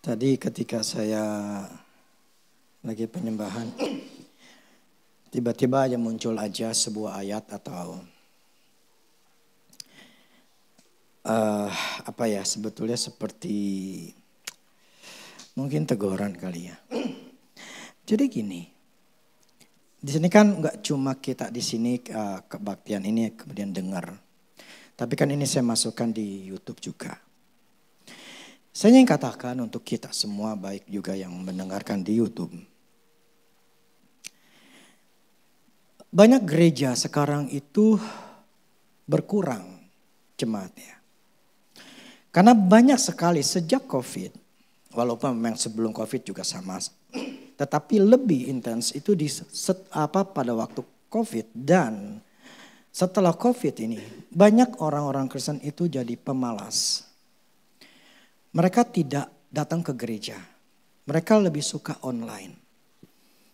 Tadi ketika saya lagi penyembahan, tiba-tiba aja muncul aja sebuah ayat atau sebetulnya seperti mungkin teguran kali ya. Jadi gini, di sini kan nggak cuma kita di sini kebaktian ini kemudian dengar, tapi kan ini saya masukkan di YouTube juga. Saya ingin katakan untuk kita semua, baik juga yang mendengarkan di YouTube. Banyak gereja sekarang itu berkurang jemaatnya. Karena banyak sekali sejak COVID, walaupun memang sebelum COVID juga sama, tetapi lebih intens itu pada waktu COVID dan setelah COVID ini, banyak orang-orang Kristen itu jadi pemalas. Mereka tidak datang ke gereja. Mereka lebih suka online.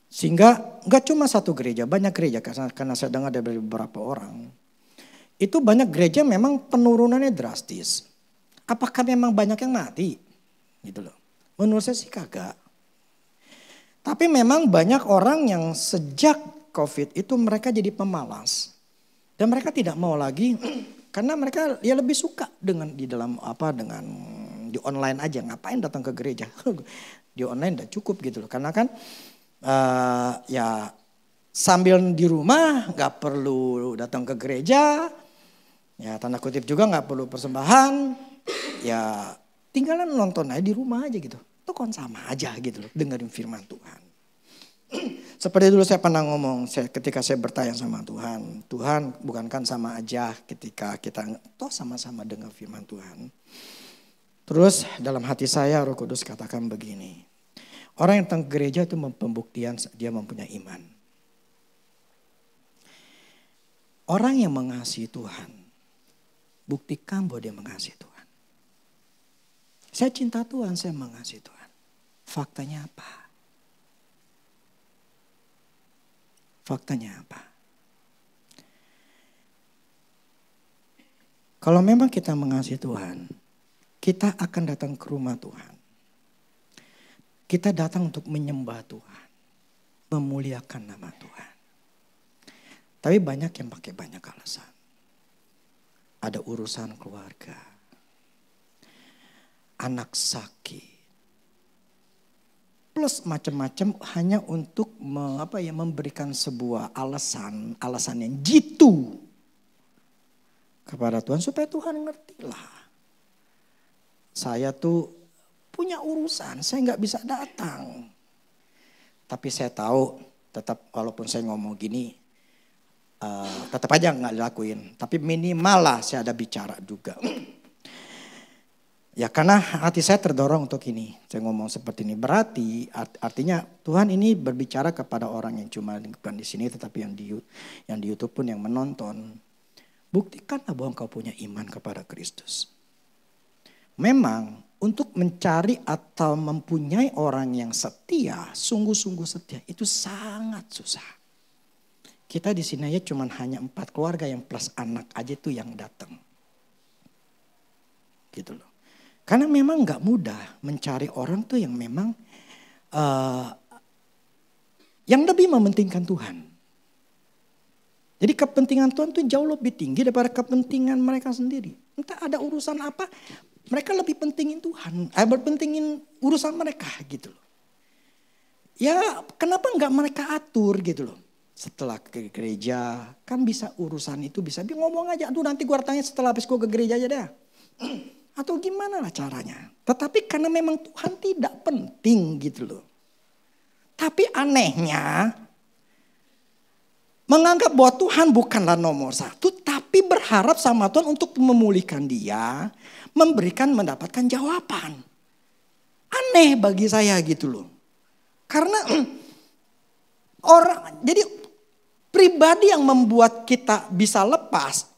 Sehingga gak cuma satu gereja, banyak gereja. Karena saya dengar dari beberapa orang. Itu banyak gereja memang penurunannya drastis. Apakah memang banyak yang mati? Gitu loh. Menurut saya sih kagak. Tapi memang banyak orang yang sejak COVID itu mereka jadi pemalas. Dan mereka tidak mau lagi. Karena mereka ya lebih suka dengan di online aja, ngapain datang ke gereja. Di online udah cukup gitu loh. Karena kan ya sambil di rumah gak perlu datang ke gereja. Ya tanda kutip juga gak perlu persembahan. Ya tinggalan nonton aja di rumah aja gitu. Itu kan sama aja gitu loh, dengerin firman Tuhan. Seperti dulu saya pernah ngomong ketika saya bertanya sama Tuhan. Tuhan bukankah sama aja ketika kita sama-sama dengar firman Tuhan. Terus dalam hati saya Roh Kudus katakan begini. Orang yang datang ke gereja itu pembuktian dia mempunyai iman. Orang yang mengasihi Tuhan, buktikan bahwa dia mengasihi Tuhan. Saya cinta Tuhan, saya mengasihi Tuhan. Faktanya apa? Faktanya apa? Kalau memang kita mengasihi Tuhan, kita akan datang ke rumah Tuhan. Kita datang untuk menyembah Tuhan. Memuliakan nama Tuhan. Tapi banyak yang pakai banyak alasan. Ada urusan keluarga. Anak sakit. Plus macam-macam hanya untuk memberikan sebuah alasan yang jitu kepada Tuhan supaya Tuhan ngertilah. Saya tuh punya urusan, saya nggak bisa datang. Tapi saya tahu tetap walaupun saya ngomong gini, tetap aja nggak dilakuin. Tapi minimal lah saya ada bicara juga. Ya karena hati saya terdorong untuk ini. Saya ngomong seperti ini. Berarti artinya Tuhan ini berbicara kepada orang yang cuma bukan di sini tetapi yang di YouTube pun yang menonton. Buktikanlah bahwa engkau punya iman kepada Kristus. Memang untuk mencari atau mempunyai orang yang setia, sungguh-sungguh setia itu sangat susah. Kita di sini aja cuma hanya 4 keluarga yang plus anak aja tuh yang datang. Gitu loh. Karena memang gak mudah mencari orang tuh yang memang yang lebih mementingkan Tuhan. Jadi kepentingan Tuhan tuh jauh lebih tinggi daripada kepentingan mereka sendiri. Entah ada urusan apa, mereka lebih pentingin Tuhan. Berpentingin urusan mereka gitu loh. Ya kenapa gak mereka atur gitu loh. Setelah ke gereja kan bisa urusan itu bisa ngomong aja. Aduh nanti gue tanya setelah habis gue ke gereja aja deh. Atau gimana lah caranya. Tetapi karena memang Tuhan tidak penting gitu loh. Tapi anehnya menganggap bahwa Tuhan bukanlah nomor 1. Tapi berharap sama Tuhan untuk memulihkan dia. Mendapatkan jawaban. Aneh bagi saya gitu loh. Karena jadi pribadi yang membuat kita bisa lepas.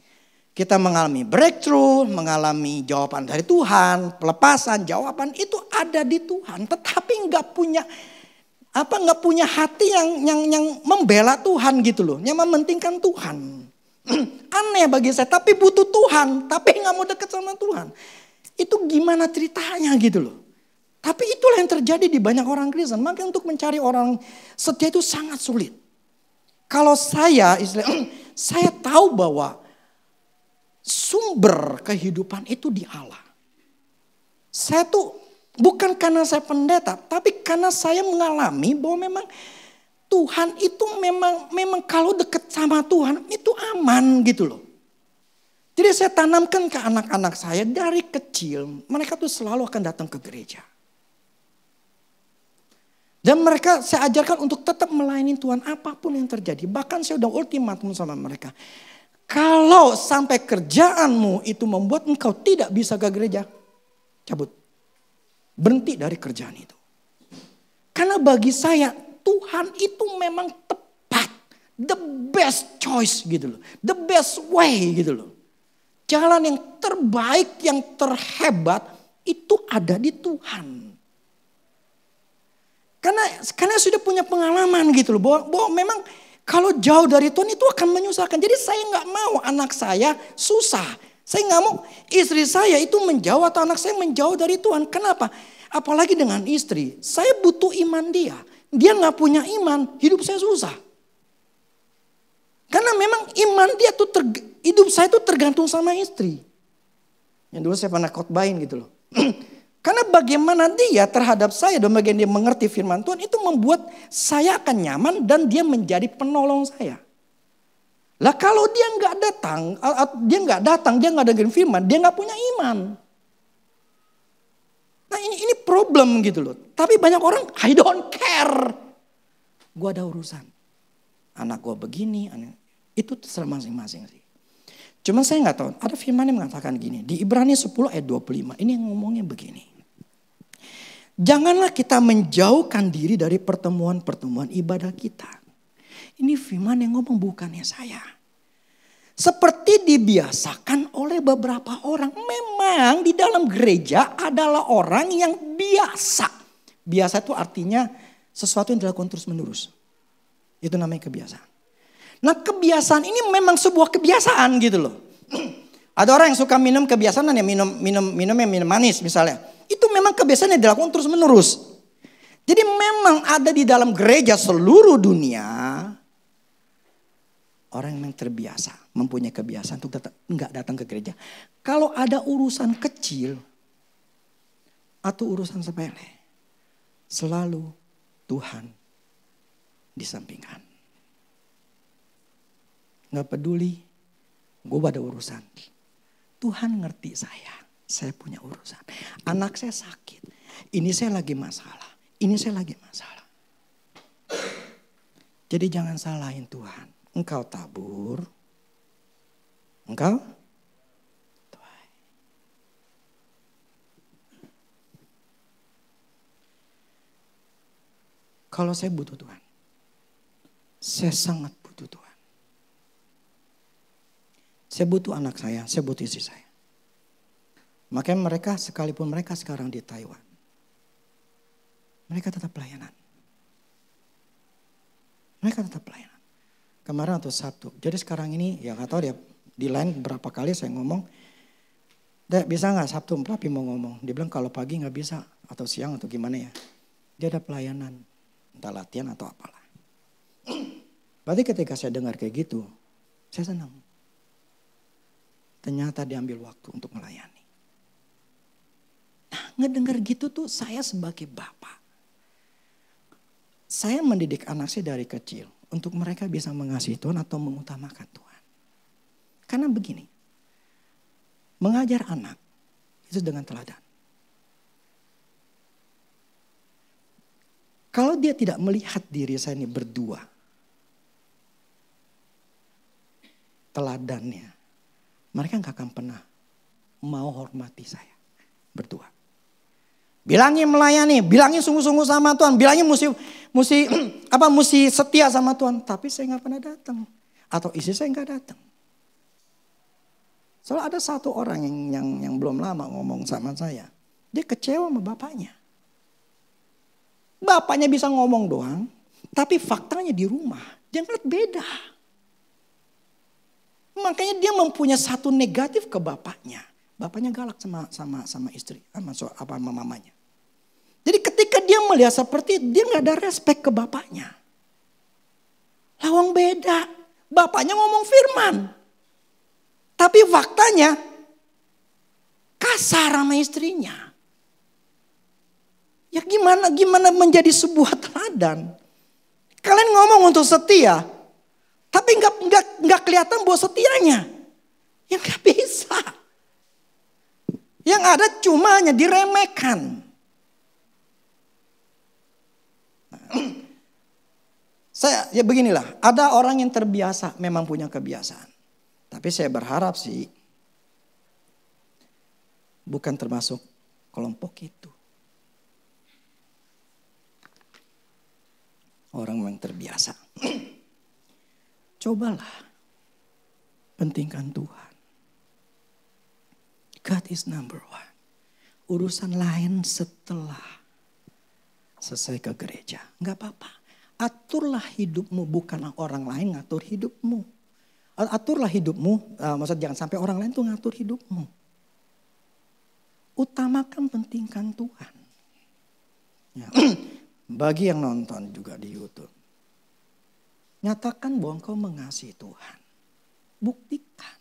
Kita mengalami breakthrough, mengalami jawaban dari Tuhan, pelepasan, jawaban itu ada di Tuhan. Tetapi nggak punya hati yang membela Tuhan gitu loh, yang mementingkan Tuhan. Aneh bagi saya, tapi butuh Tuhan, tapi nggak mau dekat sama Tuhan. Itu gimana ceritanya gitu loh. Tapi itulah yang terjadi di banyak orang Kristen. Maka untuk mencari orang setia itu sangat sulit. Kalau saya saya tahu bahwa sumber kehidupan itu di Allah. Saya tuh bukan karena saya pendeta, tapi karena saya mengalami bahwa memang Tuhan itu memang kalau dekat sama Tuhan itu aman gitu loh. Jadi saya tanamkan ke anak-anak saya dari kecil, mereka tuh selalu akan datang ke gereja. Dan mereka saya ajarkan untuk tetap melayani Tuhan apapun yang terjadi. Bahkan saya udah ultimatum sama mereka. Kalau sampai kerjaanmu itu membuat engkau tidak bisa ke gereja, cabut. Berhenti dari kerjaan itu. Karena bagi saya Tuhan itu memang tepat. The best choice gitu loh. The best way gitu loh. Jalan yang terbaik, yang terhebat itu ada di Tuhan. Karena sudah punya pengalaman gitu loh. Bahwa memang kalau jauh dari Tuhan itu akan menyusahkan. Jadi saya nggak mau anak saya susah. Saya nggak mau istri saya itu menjauh atau anak saya menjauh dari Tuhan. Kenapa? Apalagi dengan istri. Saya butuh iman dia. Dia nggak punya iman, hidup saya susah. Karena memang iman dia tuh hidup saya tuh tergantung sama istri. Yang dulu saya pernah khotbahin gitu loh. Karena bagaimana dia terhadap saya dan bagaimana dia mengerti firman Tuhan itu membuat saya akan nyaman dan dia menjadi penolong saya. Lah kalau dia nggak datang, dia nggak dengerin firman, dia nggak punya iman. Nah ini problem gitu loh. Tapi banyak orang I don't care. Gue ada urusan. Anak gue begini, itu terserah masing-masing sih. Cuma saya nggak tahu. Ada firman yang mengatakan gini di Ibrani 10 ayat 25. Ini yang ngomongnya begini. Janganlah kita menjauhkan diri dari pertemuan-pertemuan ibadah kita. Ini firman yang ngomong bukannya saya. Seperti dibiasakan oleh beberapa orang. Memang di dalam gereja adalah orang yang biasa. Biasa itu artinya sesuatu yang dilakukan terus menerus. Itu namanya kebiasaan. Nah kebiasaan ini memang sebuah kebiasaan gitu loh. Ada orang yang suka minum kebiasaan ya minum manis misalnya. Itu memang kebiasaan yang dilakukan terus menerus. Jadi memang ada di dalam gereja seluruh dunia. Orang yang terbiasa, mempunyai kebiasaan untuk nggak datang ke gereja. Kalau ada urusan kecil atau urusan sepele. Selalu Tuhan disampingkan. Nggak peduli, gue ada urusan. Tuhan ngerti saya punya urusan. Anak saya sakit, ini saya lagi masalah, ini saya lagi masalah. Jadi jangan salahin Tuhan. Engkau tabur, engkau tuai. Kalau saya butuh Tuhan, saya sangat butuh Tuhan. Saya butuh anak saya butuh istri saya. Makanya mereka sekalipun mereka sekarang di Taiwan, mereka tetap pelayanan. Mereka tetap pelayanan. Kemarin atau Sabtu. Jadi sekarang ini ya gak tahu dia di line berapa kali saya ngomong. Dek bisa gak Sabtu Papi mau ngomong. Dia bilang kalau pagi gak bisa atau siang atau gimana ya. Dia ada pelayanan. Entah latihan atau apalah. Berarti ketika saya dengar kayak gitu. Saya senang. Ternyata diambil waktu untuk melayani. Nah ngedengar gitu tuh saya sebagai bapak. Saya mendidik anak saya dari kecil. Untuk mereka bisa mengasihi Tuhan atau mengutamakan Tuhan. Karena begini. Mengajar anak itu dengan teladan. Kalau dia tidak melihat diri saya ini berdua. Teladannya. Mereka gak akan pernah mau hormati saya berdua. Bilangnya melayani, bilangnya sungguh-sungguh sama Tuhan, bilangnya mesti setia sama Tuhan, tapi saya nggak pernah datang, atau istri saya nggak datang. Soalnya ada satu orang yang belum lama ngomong sama saya, dia kecewa sama bapaknya. Bapaknya bisa ngomong doang, tapi faktanya di rumah dia ngeliat beda. Makanya dia mempunyai satu negatif ke bapaknya. Bapaknya galak sama istri, sama mamanya. dia melihat seperti itu, dia gak ada respect ke bapaknya. Lawang beda. Bapaknya ngomong firman. Tapi faktanya kasar sama istrinya. Ya gimana menjadi sebuah teladan. Kalian ngomong untuk setia. Tapi nggak kelihatan bahwa setianya. Ya nggak bisa. Yang ada cuma hanya diremehkan. Ya beginilah, ada orang yang terbiasa memang punya kebiasaan. Tapi saya berharap sih bukan termasuk kelompok itu. Orang yang terbiasa. Cobalah pentingkan Tuhan. God is number one. Urusan lain setelah selesai ke gereja. Enggak apa-apa. Aturlah hidupmu, bukan orang lain ngatur hidupmu. Aturlah hidupmu, maksudnya jangan sampai orang lain tuh ngatur hidupmu. Utamakan pentingkan Tuhan. Ya. Bagi yang nonton juga di YouTube. Nyatakan bahwa engkau mengasihi Tuhan. Buktikan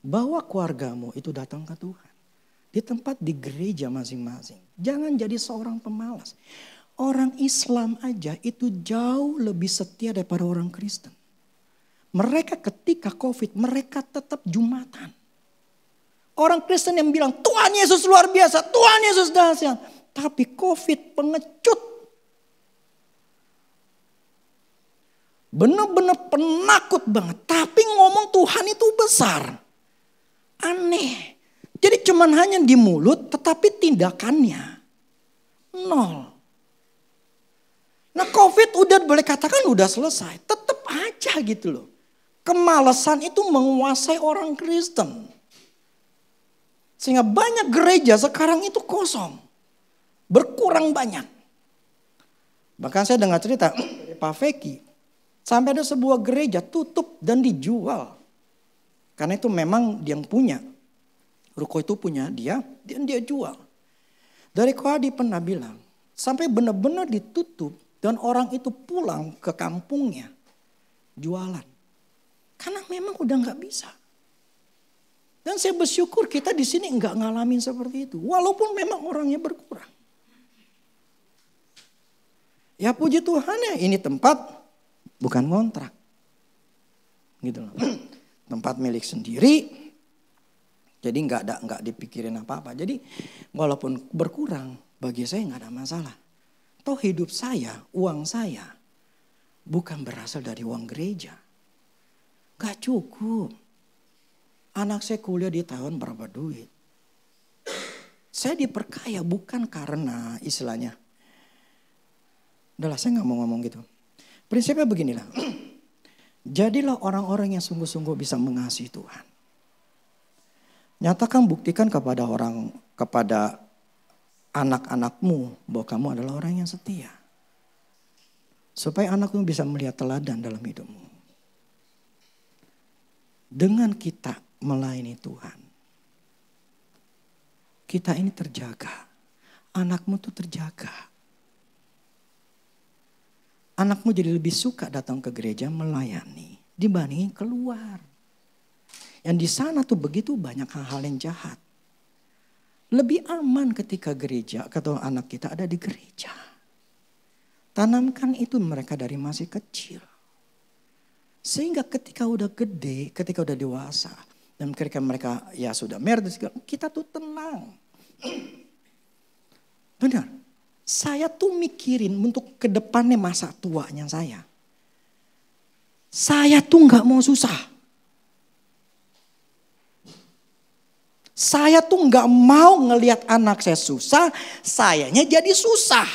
bahwa keluargamu itu datang ke Tuhan. Di tempat di gereja masing-masing. Jangan jadi seorang pemalas. Orang Islam aja itu jauh lebih setia daripada orang Kristen. Mereka ketika COVID, mereka tetap Jumatan. Orang Kristen yang bilang, Tuhan Yesus luar biasa, Tuhan Yesus dahsyat. Tapi COVID pengecut. Benar-benar penakut banget. Tapi ngomong Tuhan itu besar. Aneh. Jadi cuman hanya di mulut, tetapi tindakannya nol. Nah COVID udah boleh katakan udah selesai. Tetap aja gitu loh. Kemalasan itu menguasai orang Kristen. Sehingga banyak gereja sekarang itu kosong. Berkurang banyak. Bahkan saya dengar cerita dari Pak Feki. Sampai ada sebuah gereja tutup dan dijual. Karena itu memang dia yang punya. Ruko itu punya dia dan dia jual. Dari Koadi pernah bilang. Sampai benar-benar ditutup. Dan orang itu pulang ke kampungnya. Jualan. Karena memang udah gak bisa. Dan saya bersyukur kita di sini gak ngalamin seperti itu. Walaupun memang orangnya berkurang. Ya puji Tuhan ya ini tempat bukan kontrak. Gitu loh. Tempat milik sendiri. Jadi gak dipikirin apa-apa. Jadi walaupun berkurang bagi saya gak ada masalah. Toh hidup saya, uang saya bukan berasal dari uang gereja. Gak cukup. Anak saya kuliah di tahun berapa duit. Saya diperkaya bukan karena istilahnya. Udahlah saya gak mau ngomong gitu. Prinsipnya beginilah. Jadilah orang-orang yang sungguh-sungguh bisa mengasihi Tuhan. Nyatakan buktikan kepada anak-anakmu bahwa kamu adalah orang yang setia. Supaya anakmu bisa melihat teladan dalam hidupmu. Dengan kita melayani Tuhan. Kita ini terjaga. Anakmu tuh terjaga. Anakmu jadi lebih suka datang ke gereja melayani. Dibandingin keluar. Yang di sana tuh begitu banyak hal-hal yang jahat. Lebih aman ketika gereja atau anak kita ada di gereja. Tanamkan itu mereka dari masih kecil. Sehingga ketika udah gede, ketika udah dewasa. Dan ketika mereka ya sudah married, kita tuh tenang. Benar. Saya tuh mikirin untuk ke depannya masa tuanya saya. Saya tuh gak mau susah. Saya tuh gak mau ngelihat anak saya susah, sayanya jadi susah.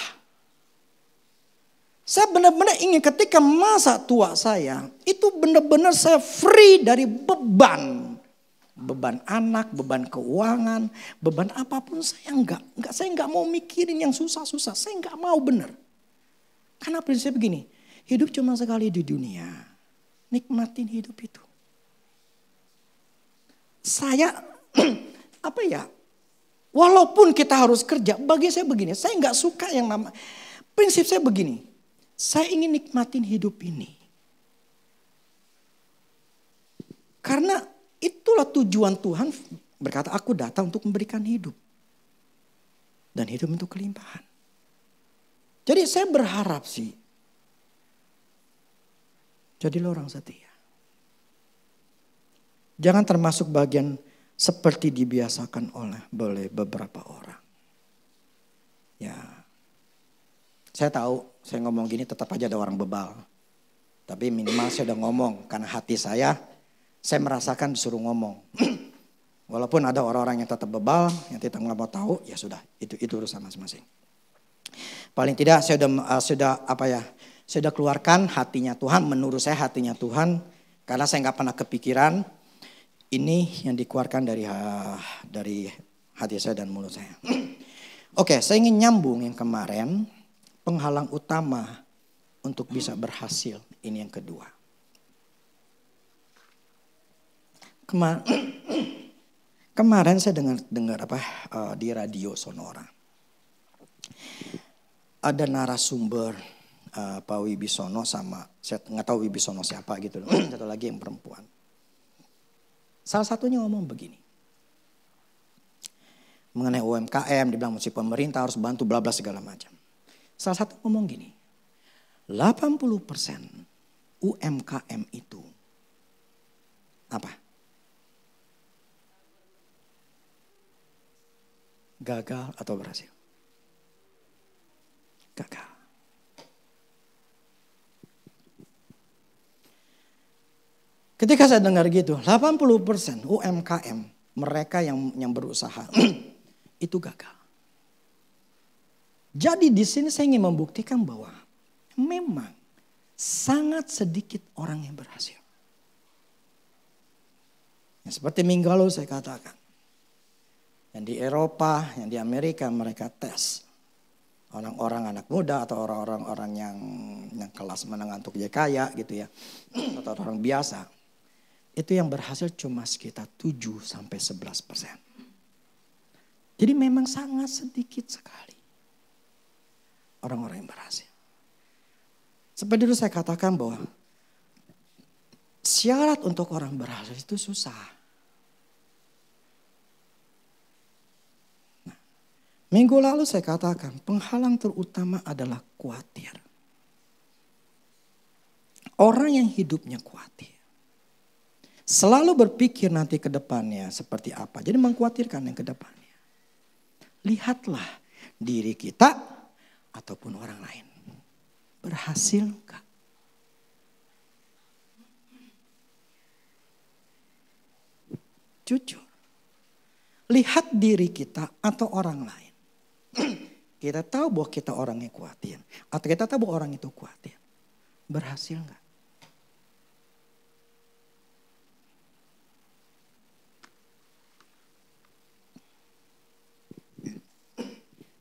Saya benar-benar ingin ketika masa tua saya, itu benar-benar saya free dari beban. Beban anak, beban keuangan, beban apapun saya nggak mau mikirin yang susah-susah. Saya nggak mau benar. Karena prinsip begini, hidup cuma sekali di dunia. Nikmatin hidup itu. Saya Walaupun kita harus kerja, bagi saya begini, saya nggak suka yang prinsip saya begini, saya ingin nikmatin hidup ini. Karena itulah tujuan Tuhan berkata, aku datang untuk memberikan hidup. Dan hidup untuk kelimpahan. Jadi saya berharap sih, jadilah orang setia. Jangan termasuk bagian seperti dibiasakan oleh beberapa orang. Ya, saya tahu saya ngomong gini tetap aja ada orang bebal. Tapi minimal saya udah ngomong karena hati saya merasakan disuruh ngomong. Walaupun ada orang-orang yang tetap bebal, yang tidak mau tahu, ya sudah itu urusan masing-masing. Paling tidak saya sudah keluarkan hatinya Tuhan, menurut saya hatinya Tuhan, karena saya nggak pernah kepikiran. Ini yang dikeluarkan dari hati saya dan mulut saya. Oke, saya ingin nyambung yang kemarin. Penghalang utama untuk bisa berhasil. Ini yang kedua. Kemarin saya dengar di radio Sonora. Ada narasumber Pak Wibisono sama, saya nggak tahu Wibisono siapa gitu loh. Satu lagi yang perempuan. Salah satunya ngomong begini. Mengenai UMKM, dibilang mesti pemerintah harus bantu bla bla segala macam. Salah satu ngomong gini. 80% UMKM itu apa? Gagal atau berhasil? Gagal. Ketika saya dengar gitu, 80% UMKM mereka yang berusaha itu gagal. Jadi di sini saya ingin membuktikan bahwa memang sangat sedikit orang yang berhasil. Ya, seperti minggu lalu saya katakan, yang di Eropa, yang di Amerika mereka tes orang-orang anak muda atau orang-orang yang kelas menengah untuk kaya gitu ya, atau orang biasa. Itu yang berhasil cuma sekitar 7-11%. Jadi memang sangat sedikit sekali orang-orang yang berhasil. Seperti dulu saya katakan bahwa syarat untuk orang berhasil itu susah. Nah, minggu lalu saya katakan penghalang terutama adalah khawatir. Orang yang hidupnya khawatir. Selalu berpikir nanti ke depannya seperti apa. Jadi mengkhawatirkan yang ke depannya. Lihatlah diri kita ataupun orang lain. Berhasil enggak? Jujur. Lihat diri kita atau orang lain. Kita tahu bahwa kita orang yang khawatir. Atau kita tahu bahwa orang itu khawatir. Berhasil enggak?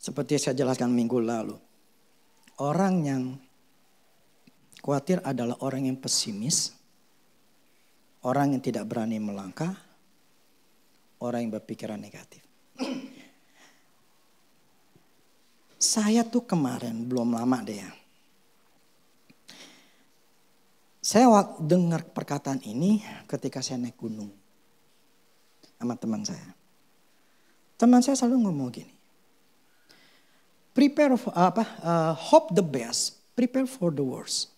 Seperti saya jelaskan minggu lalu. Orang yang khawatir adalah orang yang pesimis. Orang yang tidak berani melangkah. Orang yang berpikiran negatif. Saya tuh kemarin, belum lama deh ya. Saya dengar perkataan ini ketika saya naik gunung. Sama teman saya. Teman saya selalu ngomong gini. Hope the best, prepare for the worst.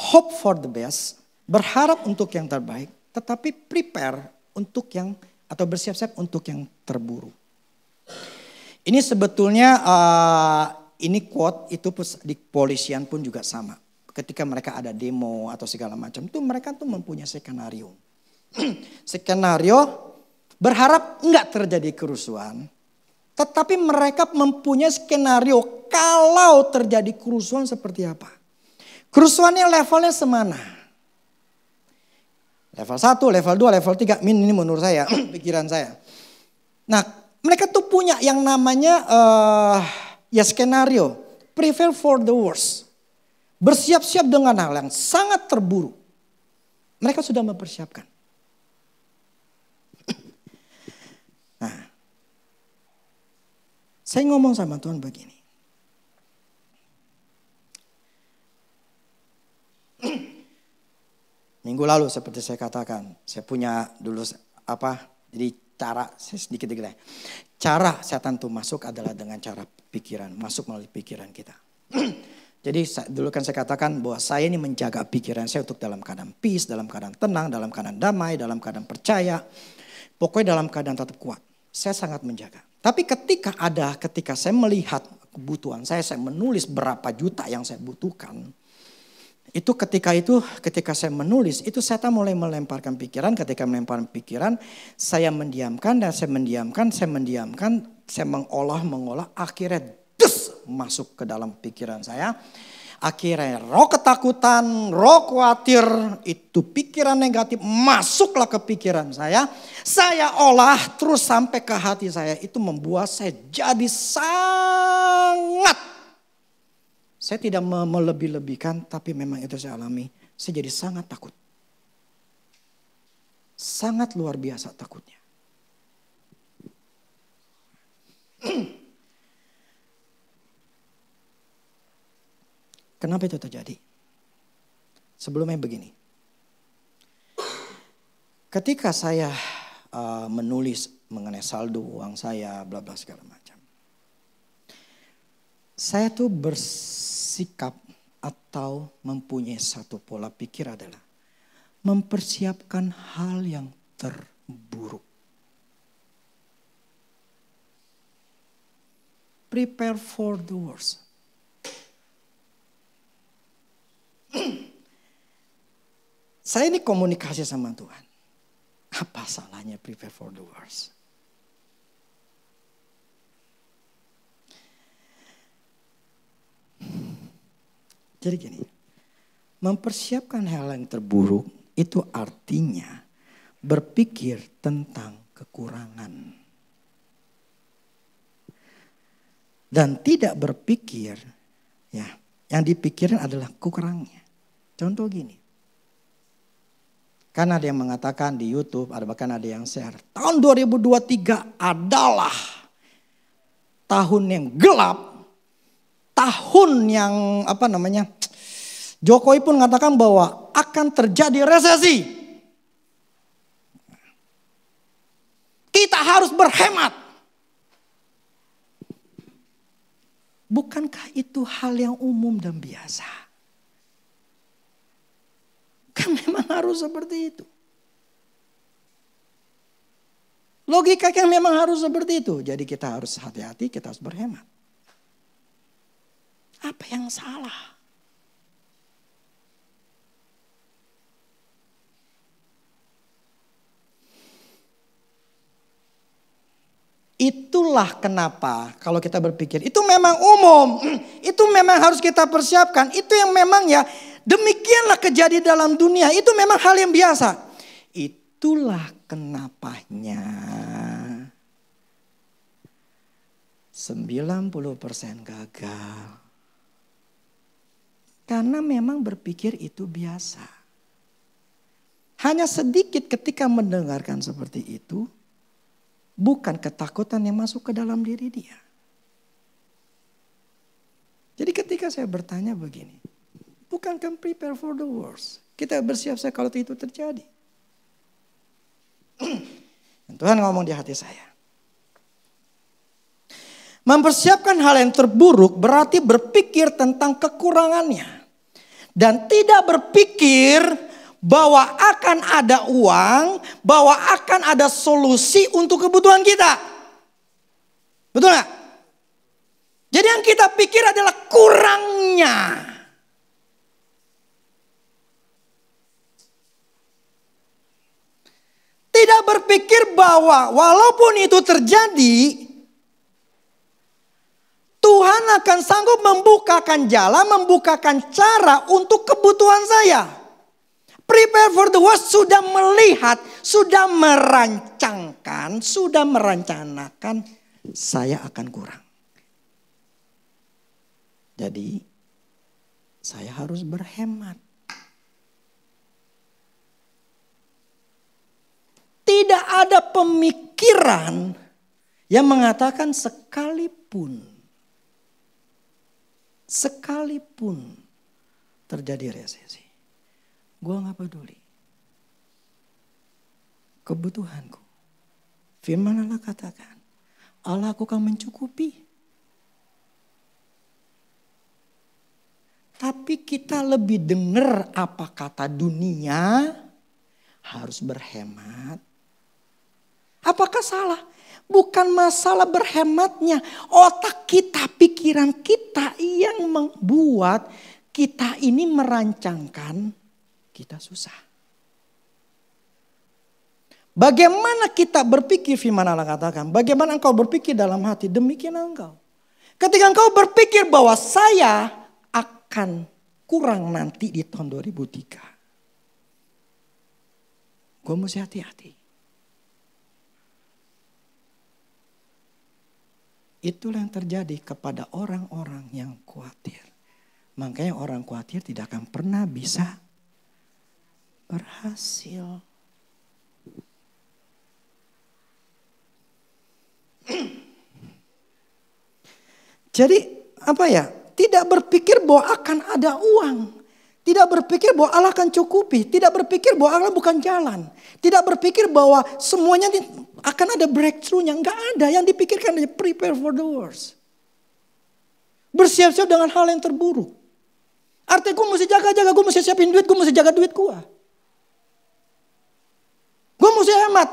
Hope for the best, berharap untuk yang terbaik, tetapi prepare untuk atau bersiap-siap untuk yang terburuk. Ini sebetulnya ini quote itu di kepolisian pun juga sama. Ketika mereka ada demo atau segala macam, itu mereka tuh mempunyai skenario. Skenario berharap enggak terjadi kerusuhan. Tetapi mereka mempunyai skenario kalau terjadi kerusuhan seperti apa. Kerusuhannya levelnya semana. Level 1, level 2, level 3. Ini menurut saya, pikiran saya. Nah mereka tuh punya yang namanya skenario. Prepare for the worst. Bersiap-siap dengan hal yang sangat terburuk. Mereka sudah mempersiapkan. Saya ngomong sama Tuhan begini. Minggu lalu seperti saya katakan, saya punya dulu jadi cara saya sedikit. Cara setan itu masuk adalah dengan cara pikiran, masuk melalui pikiran kita. Jadi dulu kan saya katakan bahwa saya ini menjaga pikiran saya untuk dalam keadaan peace, dalam keadaan tenang, dalam keadaan damai, dalam keadaan percaya. Pokoknya dalam keadaan tetap kuat. Saya sangat menjaga. Tapi ketika saya melihat kebutuhan saya menulis berapa juta yang saya butuhkan. Ketika saya menulis, itu setan mulai melemparkan pikiran. Ketika melemparkan pikiran, saya mendiamkan, saya mengolah, akhirnya masuk ke dalam pikiran saya. Akhirnya roh ketakutan, roh khawatir, itu pikiran negatif masuklah ke pikiran saya. Saya olah terus sampai ke hati saya. Itu membuat saya jadi sangat. Saya tidak melebih-lebihkan, tapi memang itu saya alami. Saya jadi sangat takut. Sangat luar biasa takutnya. Kenapa itu terjadi? Sebelumnya begini. Ketika saya menulis mengenai saldo uang saya, bla bla segala macam. Saya tuh bersikap atau mempunyai satu pola pikir adalah mempersiapkan hal yang terburuk. Prepare for the worst. Saya ini komunikasi sama Tuhan. Apa salahnya prepare for the worst? Jadi gini, mempersiapkan hal yang terburuk itu artinya berpikir tentang kekurangan. Dan tidak berpikir, ya, yang dipikirkan adalah kekurangannya. Contoh gini. Kan ada yang mengatakan di YouTube, bahkan ada yang share. Tahun 2023 adalah tahun yang gelap. Tahun yang Jokowi pun mengatakan bahwa akan terjadi resesi. Kita harus berhemat. Bukankah itu hal yang umum dan biasa? Kan memang harus seperti itu. Logika kan memang harus seperti itu. Jadi kita harus hati-hati, kita harus berhemat. Apa yang salah? Itulah kenapa kalau kita berpikir itu memang umum, itu memang harus kita persiapkan. Itu yang memang ya demikianlah kejadian dalam dunia, itu memang hal yang biasa. Itulah kenapanya 90% gagal. Karena memang berpikir itu biasa. Hanya sedikit ketika mendengarkan seperti itu. Bukan ketakutan yang masuk ke dalam diri dia. Jadi ketika saya bertanya begini. Bukankah prepare for the worst? Kita bersiap-siap kalau itu terjadi. Tuhan ngomong di hati saya. Mempersiapkan hal yang terburuk berarti berpikir tentang kekurangannya. Dan tidak berpikir bahwa akan ada uang, bahwa akan ada solusi untuk kebutuhan kita. Betul gak? Jadi yang kita pikir adalah kurangnya. Tidak berpikir bahwa walaupun itu terjadi, Tuhan akan sanggup membukakan jalan, membukakan cara untuk kebutuhan saya. Prepare for the worst sudah melihat, sudah merancangkan, sudah merencanakan saya akan kurang. Jadi saya harus berhemat. Tidak ada pemikiran Yang mengatakan sekalipun terjadi resesi, gue gak peduli. Kebutuhanku, firman Allah katakan, Allah aku akan mencukupi. Tapi kita lebih dengar apa kata dunia, harus berhemat. Apakah salah? Bukan masalah berhematnya. Otak kita, pikiran kita yang membuat kita ini merancangkan kita susah. Bagaimana kita berpikir, firman Allah katakan, bagaimana engkau berpikir dalam hati, demikian engkau. Ketika engkau berpikir bahwa saya akan kurang nanti di tahun 2003. Gue mesti hati-hati. Itulah yang terjadi kepada orang-orang yang khawatir. Makanya orang khawatir tidak akan pernah bisa berhasil. Jadi apa ya? Tidak berpikir bahwa akan ada uang. Tidak berpikir bahwa Allah akan cukupi. Tidak berpikir bahwa Allah bukan jalan. Tidak berpikir bahwa semuanya akan ada breakthrough-nya. Enggak ada. Yang dipikirkan adalah prepare for the worst. Bersiap-siap dengan hal yang terburuk. Artinya gue mesti jaga-jaga. Gue mesti siapin duit. Gue mesti jaga duit gue. Gue mesti hemat.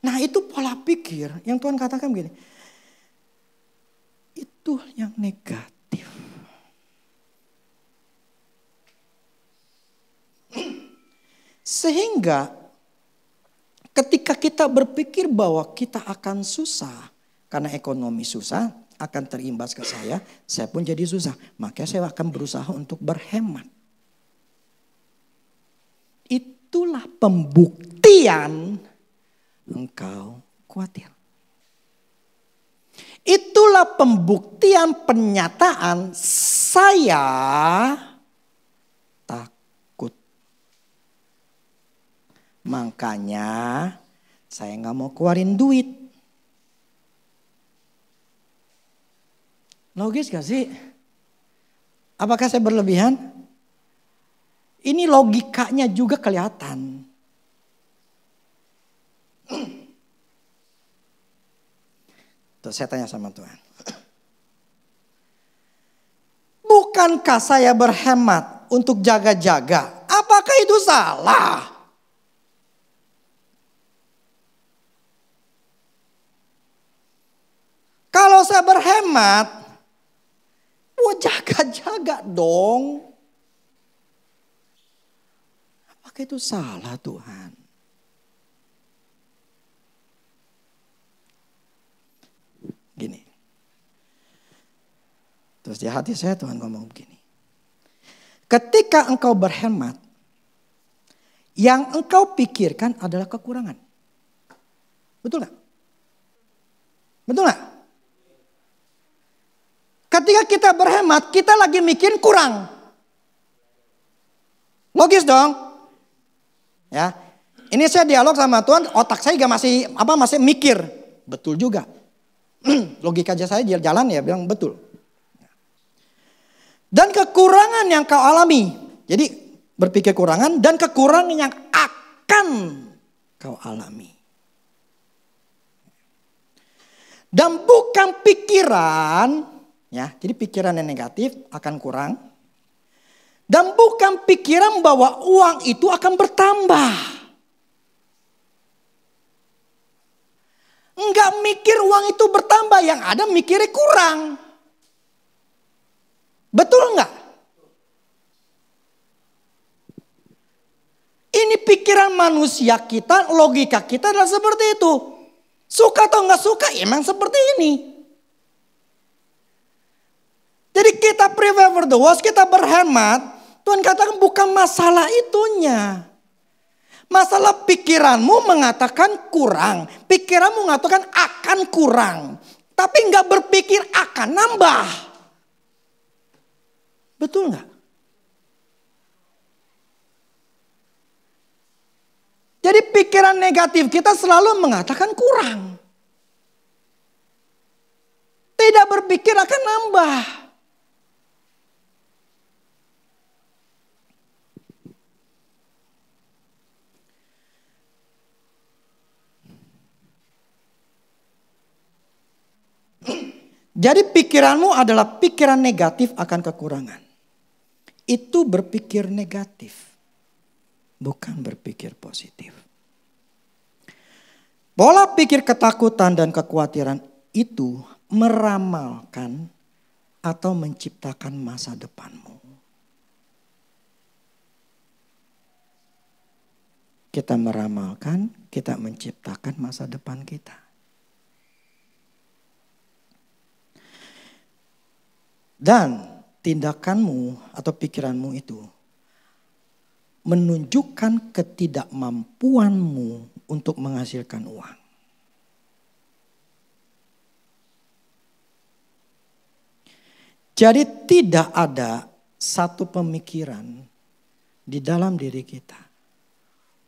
Nah itu pola pikir yang Tuhan katakan begini. Itu yang negatif. Sehingga ketika kita berpikir bahwa kita akan susah. Karena ekonomi susah akan terimbas ke saya pun jadi susah. Makanya saya akan berusaha untuk berhemat. Itulah pembuktian engkau khawatir. Itulah pembuktian pernyataan saya takut. Makanya saya gak mau keluarin duit. Logis gak sih? Apakah saya berlebihan? Ini logikanya juga kelihatan. Tuh, saya tanya sama Tuhan. Bukankah saya berhemat untuk jaga-jaga? Apakah itu salah? Kalau saya berhemat, jaga-jaga dong. Apakah itu salah Tuhan? Gini. Terus di hati saya Tuhan ngomong begini. Ketika engkau berhemat, yang engkau pikirkan adalah kekurangan. Betul gak? Betul gak? Ketika kita berhemat, kita lagi mikirin kurang. Logis dong? Ya. Ini saya dialog sama Tuhan, otak saya juga masih mikir. Betul juga. Logika aja saya jalan ya bilang betul. Dan kekurangan yang kau alami. Jadi berpikir kekurangan dan kekurangan yang akan kau alami. Dan bukan pikiran, ya, jadi pikiran yang negatif akan kurang. Dan bukan pikiran bahwa uang itu akan bertambah. Enggak mikir uang itu bertambah, yang ada mikirnya kurang. Betul enggak? Ini pikiran manusia kita, logika kita adalah seperti itu. Suka atau enggak suka, emang seperti ini. Jadi kita prepare for the worst, kita berhemat. Tuhan katakan bukan masalah itunya. Masalah pikiranmu mengatakan kurang. Pikiranmu mengatakan akan kurang. Tapi enggak berpikir akan nambah. Betul enggak? Jadi pikiran negatif kita selalu mengatakan kurang. Tidak berpikir akan nambah. Jadi pikiranmu adalah pikiran negatif akan kekurangan. Itu berpikir negatif. Bukan berpikir positif. Pola pikir ketakutan dan kekhawatiran itu meramalkan atau menciptakan masa depanmu. Kita meramalkan, kita menciptakan masa depan kita. Dan tindakanmu atau pikiranmu itu menunjukkan ketidakmampuanmu untuk menghasilkan uang. Jadi tidak ada satu pemikiran di dalam diri kita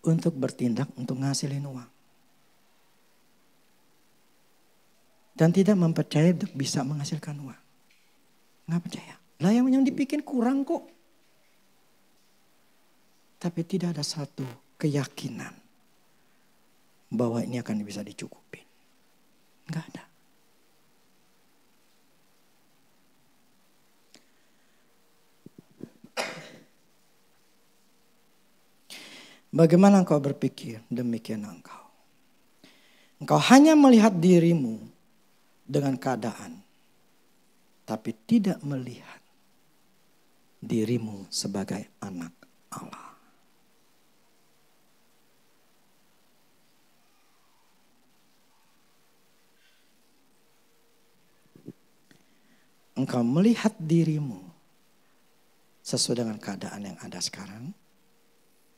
untuk bertindak untuk menghasilkan uang. Dan tidak mempercayai bisa menghasilkan uang. Nggak percaya. Lah yang dibikin kurang kok. Tapi tidak ada satu keyakinan bahwa ini akan bisa dicukupin. Nggak ada. Bagaimana engkau berpikir, demikian engkau. Engkau hanya melihat dirimu dengan keadaan. Tapi tidak melihat dirimu sebagai anak Allah. Engkau melihat dirimu sesuai dengan keadaan yang ada sekarang.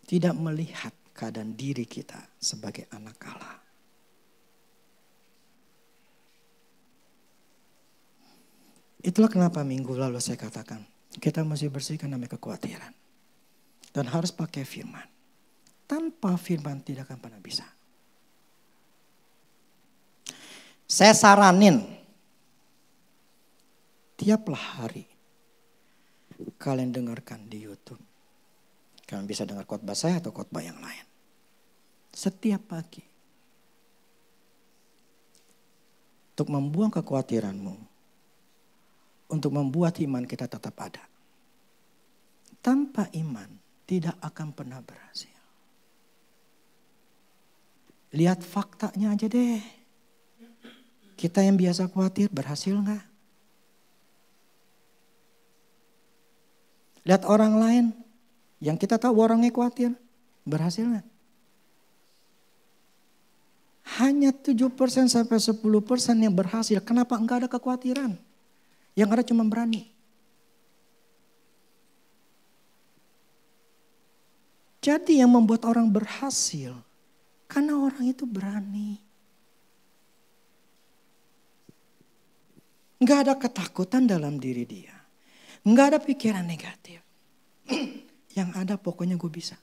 Tidak melihat keadaan diri kita sebagai anak Allah. Itulah kenapa minggu lalu saya katakan, kita mesti bersihkan namanya kekhawatiran. Dan harus pakai firman. Tanpa firman tidak akan pernah bisa. Saya saranin, tiaplah hari kalian dengarkan di YouTube. Kalian bisa dengar khotbah saya atau khotbah yang lain. Setiap pagi. Untuk membuang kekhawatiranmu. Untuk membuat iman kita tetap ada. Tanpa iman tidak akan pernah berhasil. Lihat faktanya aja deh. Kita yang biasa khawatir berhasil gak? Lihat orang lain yang kita tahu orangnya khawatir berhasil gak? Hanya 7% sampai 10% yang berhasil. Kenapa enggak ada kekhawatiran? Yang ada cuma berani. Jadi yang membuat orang berhasil, karena orang itu berani. Enggak ada ketakutan dalam diri dia. Enggak ada pikiran negatif. Yang ada pokoknya gue bisa.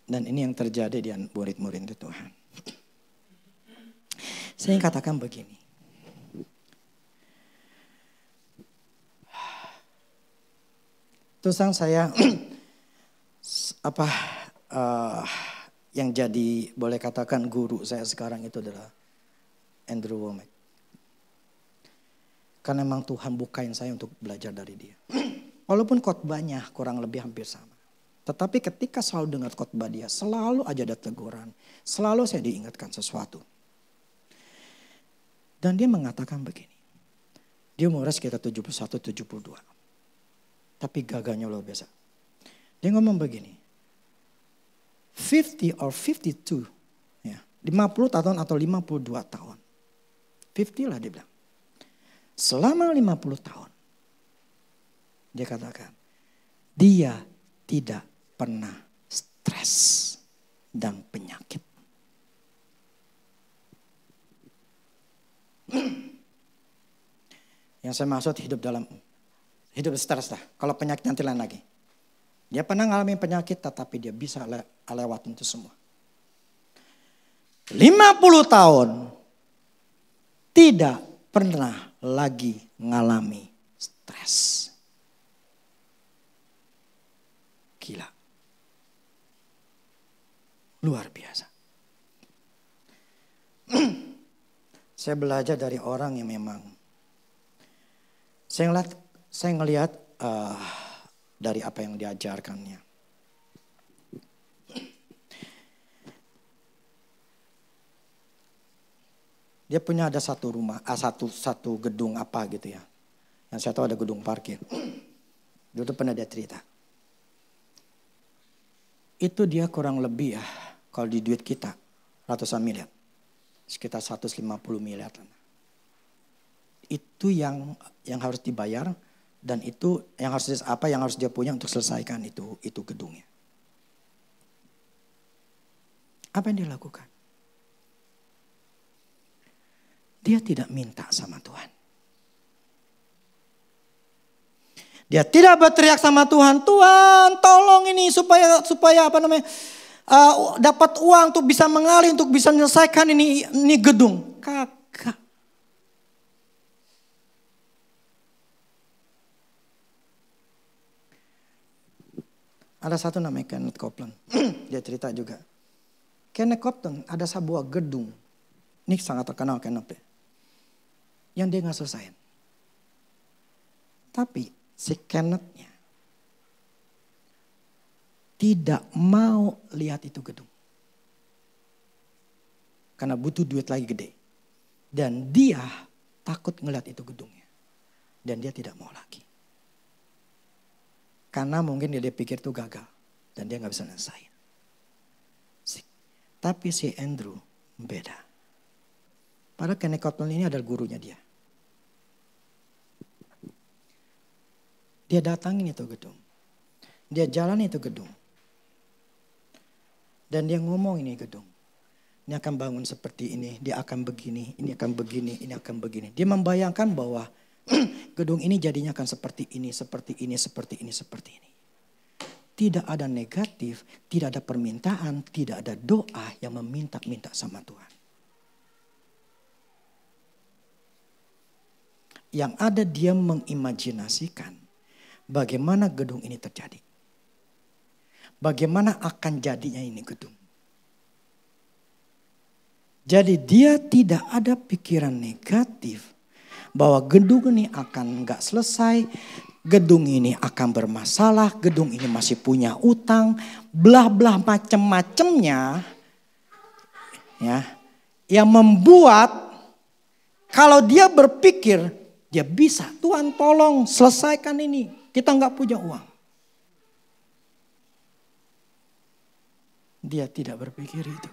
Dan ini yang terjadi di murid-murid Tuhan. Saya ingin katakan begini. Terus saya yang jadi boleh katakan guru saya sekarang itu adalah Andrew Wommack. Karena memang Tuhan bukain saya untuk belajar dari dia. Walaupun khotbahnya kurang lebih hampir sama. Tetapi ketika selalu dengar khotbah dia, selalu aja ada teguran. Selalu saya diingatkan sesuatu. Dan dia mengatakan begini. Dia umurnya sekitar 71-72. Tapi gagahnya luar biasa. Dia ngomong begini. 50 or 52. Ya, 50 tahun atau 52 tahun. 50 lah dia bilang. Selama 50 tahun. Dia katakan. Dia tidak pernah stres dan penyakit. Yang saya maksud hidup stres lah. Kalau penyakit nanti lain lagi. Dia pernah ngalamin penyakit tetapi dia bisa lewatin itu semua. 50 tahun tidak pernah lagi ngalami stres. Gila. Luar biasa. Saya belajar dari orang yang memang saya ngelihat dari apa yang diajarkannya. Dia punya ada satu rumah, satu gedung apa gitu ya. Yang saya tahu ada gedung parkir. Dulu pernah dia cerita. Itu dia kurang lebih ya, kalau di duit kita ratusan miliar. Sekitar 150 miliar. Itu yang harus dibayar dan itu yang harus dia punya untuk selesaikan itu gedungnya. Apa yang dia lakukan? Dia tidak minta sama Tuhan. Dia tidak berteriak sama Tuhan, Tuhan tolong ini supaya dapat uang untuk bisa mengalir, untuk bisa menyelesaikan ini gedung. Kagak. Ada satu namanya Kenneth Copeland. Dia cerita juga. Kenneth Copeland ada sebuah gedung. Ini sangat terkenal Kenneth. Yang dia gak selesai. Tapi si Kenneth-nya tidak mau lihat itu gedung. Karena butuh duit lagi gede. Dan dia takut ngeliat itu gedungnya. Dan dia tidak mau lagi. Karena mungkin dia pikir itu gagal. Dan dia gak bisa selesai. Tapi si Andrew beda. Padahal Kenneth Copeland ini adalah gurunya dia. Dia datangin itu gedung. Dia jalan itu gedung. Dan dia ngomong ini gedung. Ini akan bangun seperti ini. Dia akan begini. Ini akan begini. Ini akan begini. Dia membayangkan bahwa gedung ini jadinya akan seperti ini. Seperti ini. Seperti ini. Seperti ini. Tidak ada negatif. Tidak ada permintaan. Tidak ada doa yang meminta-minta sama Tuhan. Yang ada dia mengimajinasikan bagaimana gedung ini terjadi. Bagaimana akan jadinya ini gedung. Jadi dia tidak ada pikiran negatif bahwa gedung ini akan gak selesai. Gedung ini akan bermasalah. Gedung ini masih punya utang. Belah-belah macam-macamnya. Ya, yang membuat kalau dia berpikir dia bisa. Tuhan tolong selesaikan ini. Kita gak punya uang. Dia tidak berpikir itu.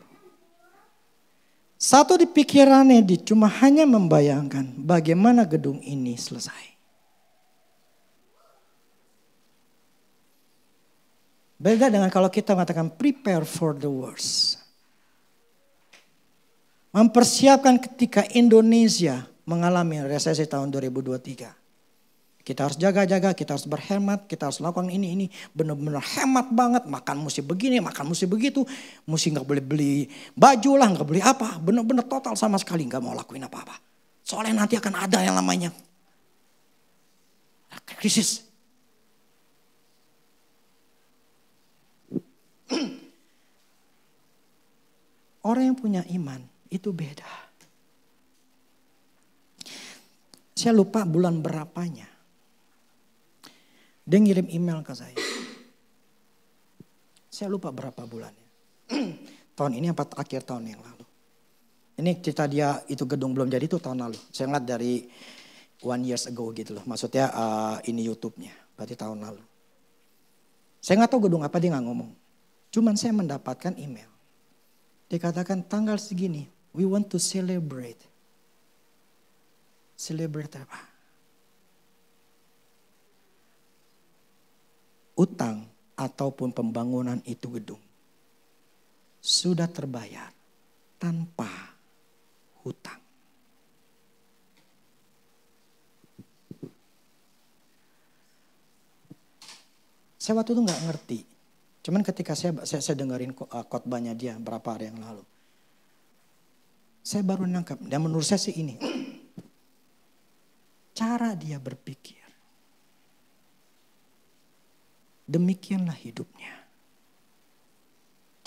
Satu di pikirannya dia cuma hanya membayangkan bagaimana gedung ini selesai. Beda dengan kalau kita mengatakan prepare for the worst. Mempersiapkan ketika Indonesia mengalami resesi tahun 2023. Kita harus jaga-jaga, kita harus berhemat, kita harus lakukan ini. Benar-benar hemat banget, makan mesti begini, makan mesti begitu. Mesti gak boleh beli baju lah, gak beli apa. Benar-benar total sama sekali gak mau lakuin apa-apa. Soalnya nanti akan ada yang namanya krisis. Orang yang punya iman itu beda. Saya lupa bulan berapanya. Dia ngirim email ke saya. Saya lupa berapa bulannya. Tahun ini apa akhir tahun yang lalu. Ini cerita dia itu gedung belum jadi itu tahun lalu. Saya ngeliat dari 1 years ago gitu loh. Maksudnya ini YouTube-nya. Berarti tahun lalu. Saya gak tahu gedung apa dia gak ngomong. Cuman saya mendapatkan email. Dikatakan tanggal segini. We want to celebrate. Celebrate apa? Utang ataupun pembangunan itu gedung sudah terbayar tanpa hutang. Saya waktu itu nggak ngerti. Cuman ketika saya dengerin khotbahnya dia berapa hari yang lalu. Saya baru nangkap. Dan menurut saya sih ini. Cara dia berpikir. Demikianlah hidupnya.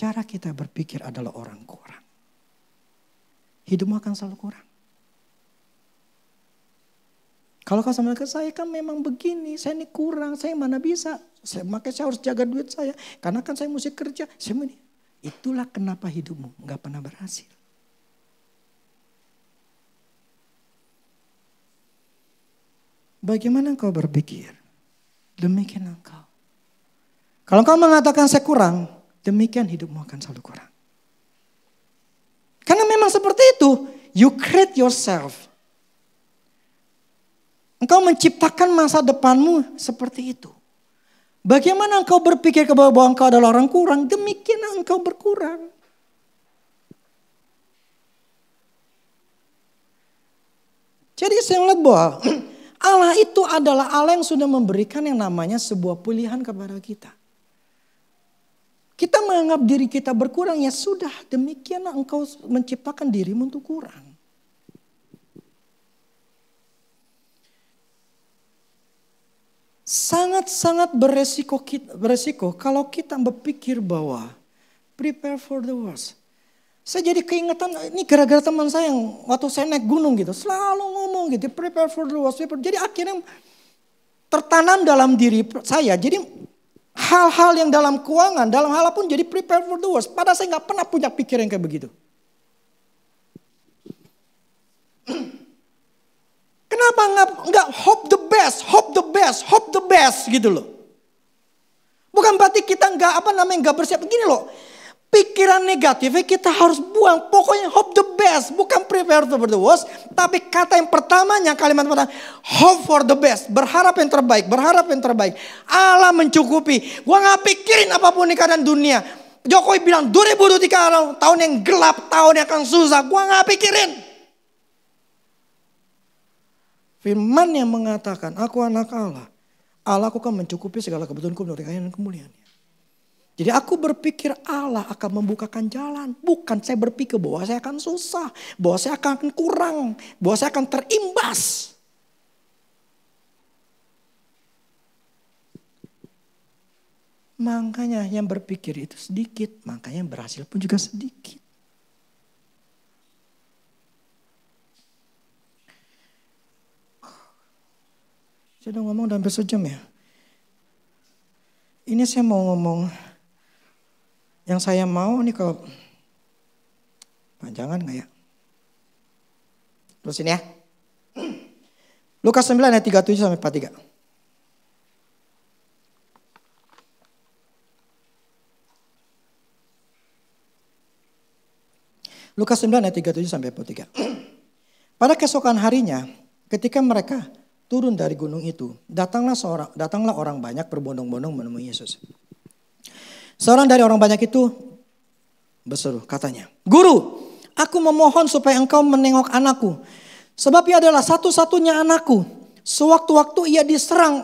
Cara kita berpikir adalah orang kurang. Hidupmu akan selalu kurang. Kalau kau sama saya kan memang begini, saya ini kurang, saya mana bisa. Makanya saya harus jaga duit saya. Karena kan saya mesti kerja. Itulah kenapa hidupmu gak pernah berhasil. Bagaimana engkau berpikir? Demikian engkau. Kalau engkau mengatakan saya kurang, demikian hidupmu akan selalu kurang. Karena memang seperti itu. You create yourself. Engkau menciptakan masa depanmu seperti itu. Bagaimana engkau berpikir bahwa engkau adalah orang kurang, demikian engkau berkurang. Jadi saya melihat bahwa Allah itu adalah Allah yang sudah memberikan yang namanya sebuah pilihan kepada kita. Kita menganggap diri kita berkurang, ya sudah, demikianlah engkau menciptakan dirimu untuk kurang. Sangat-sangat beresiko kalau kita berpikir bahwa prepare for the worst. Saya jadi keingetan, ini gara-gara teman saya yang waktu saya naik gunung gitu, selalu ngomong gitu, prepare for the worst. Jadi akhirnya tertanam dalam diri saya, jadi hal-hal yang dalam keuangan, dalam hal apapun jadi prepare for the worst. Padahal saya gak pernah punya pikiran kayak begitu. Kenapa nggak hope the best gitu loh. Bukan berarti kita nggak bersiap. Gini loh, pikiran negatifnya kita harus buang. Pokoknya hope the best, bukan prepare for the worst. Tapi kata yang pertamanya, kalimat pertama, hope for the best. Berharap yang terbaik. Allah mencukupi. Gua nggak pikirin apapun di keadaan dunia. Jokowi bilang 2023 tahun yang gelap, tahun yang akan susah. Gua nggak pikirin. Firman yang mengatakan, aku anak Allah. Allah aku akan mencukupi segala kebutuhanku menurut kekayaan dan kemuliaannya. Jadi aku berpikir Allah akan membukakan jalan. Bukan saya berpikir bahwa saya akan susah. Bahwa saya akan kurang. Bahwa saya akan terimbas. Makanya yang berpikir itu sedikit. Makanya yang berhasil pun juga sedikit. Saya udah ngomong hampir sejam ya. Ini saya mau ngomong. Yang saya mau nih kalau panjangan gak ya? Terusin ya. Lukas 9 ayat 37 sampai 43. Lukas 9 ayat 37 sampai 43. Pada keesokan harinya ketika mereka turun dari gunung itu, datanglah orang banyak berbondong-bondong menemui Yesus. Seorang dari orang banyak itu berseru, katanya, "Guru, aku memohon supaya engkau menengok anakku, sebab ia adalah satu-satunya anakku. Sewaktu-waktu ia diserang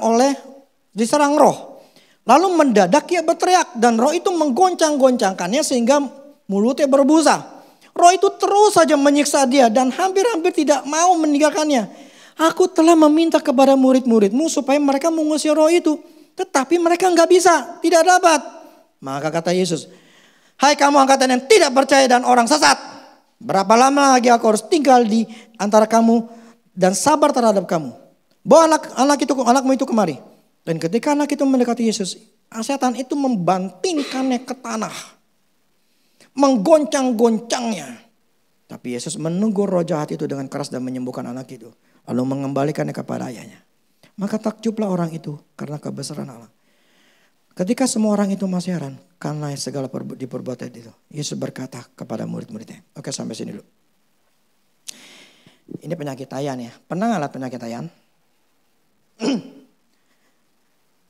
roh. Lalu mendadak ia berteriak dan roh itu menggoncang-goncangkannya sehingga mulutnya berbusa. Roh itu terus saja menyiksa dia dan hampir-hampir tidak mau meninggalkannya. Aku telah meminta kepada murid-muridmu supaya mereka mengusir roh itu. Tetapi mereka nggak bisa, tidak dapat." Maka kata Yesus, "Hai kamu angkatan yang tidak percaya dan orang sesat. Berapa lama lagi aku harus tinggal di antara kamu dan sabar terhadap kamu? Bawa anakmu itu kemari." Dan ketika anak itu mendekati Yesus, setan itu membantingkannya ke tanah. Menggoncang-goncangnya. Tapi Yesus menegur roh jahat itu dengan keras dan menyembuhkan anak itu. Lalu mengembalikannya kepada ayahnya. Maka takjublah orang itu karena kebesaran Allah. Ketika semua orang itu masih heran karena segala diperbuatan itu, Yesus berkata kepada murid-muridnya. Oke, sampai sini dulu. Ini penyakit ayan ya. Pernah nggak lihat penyakit ayan?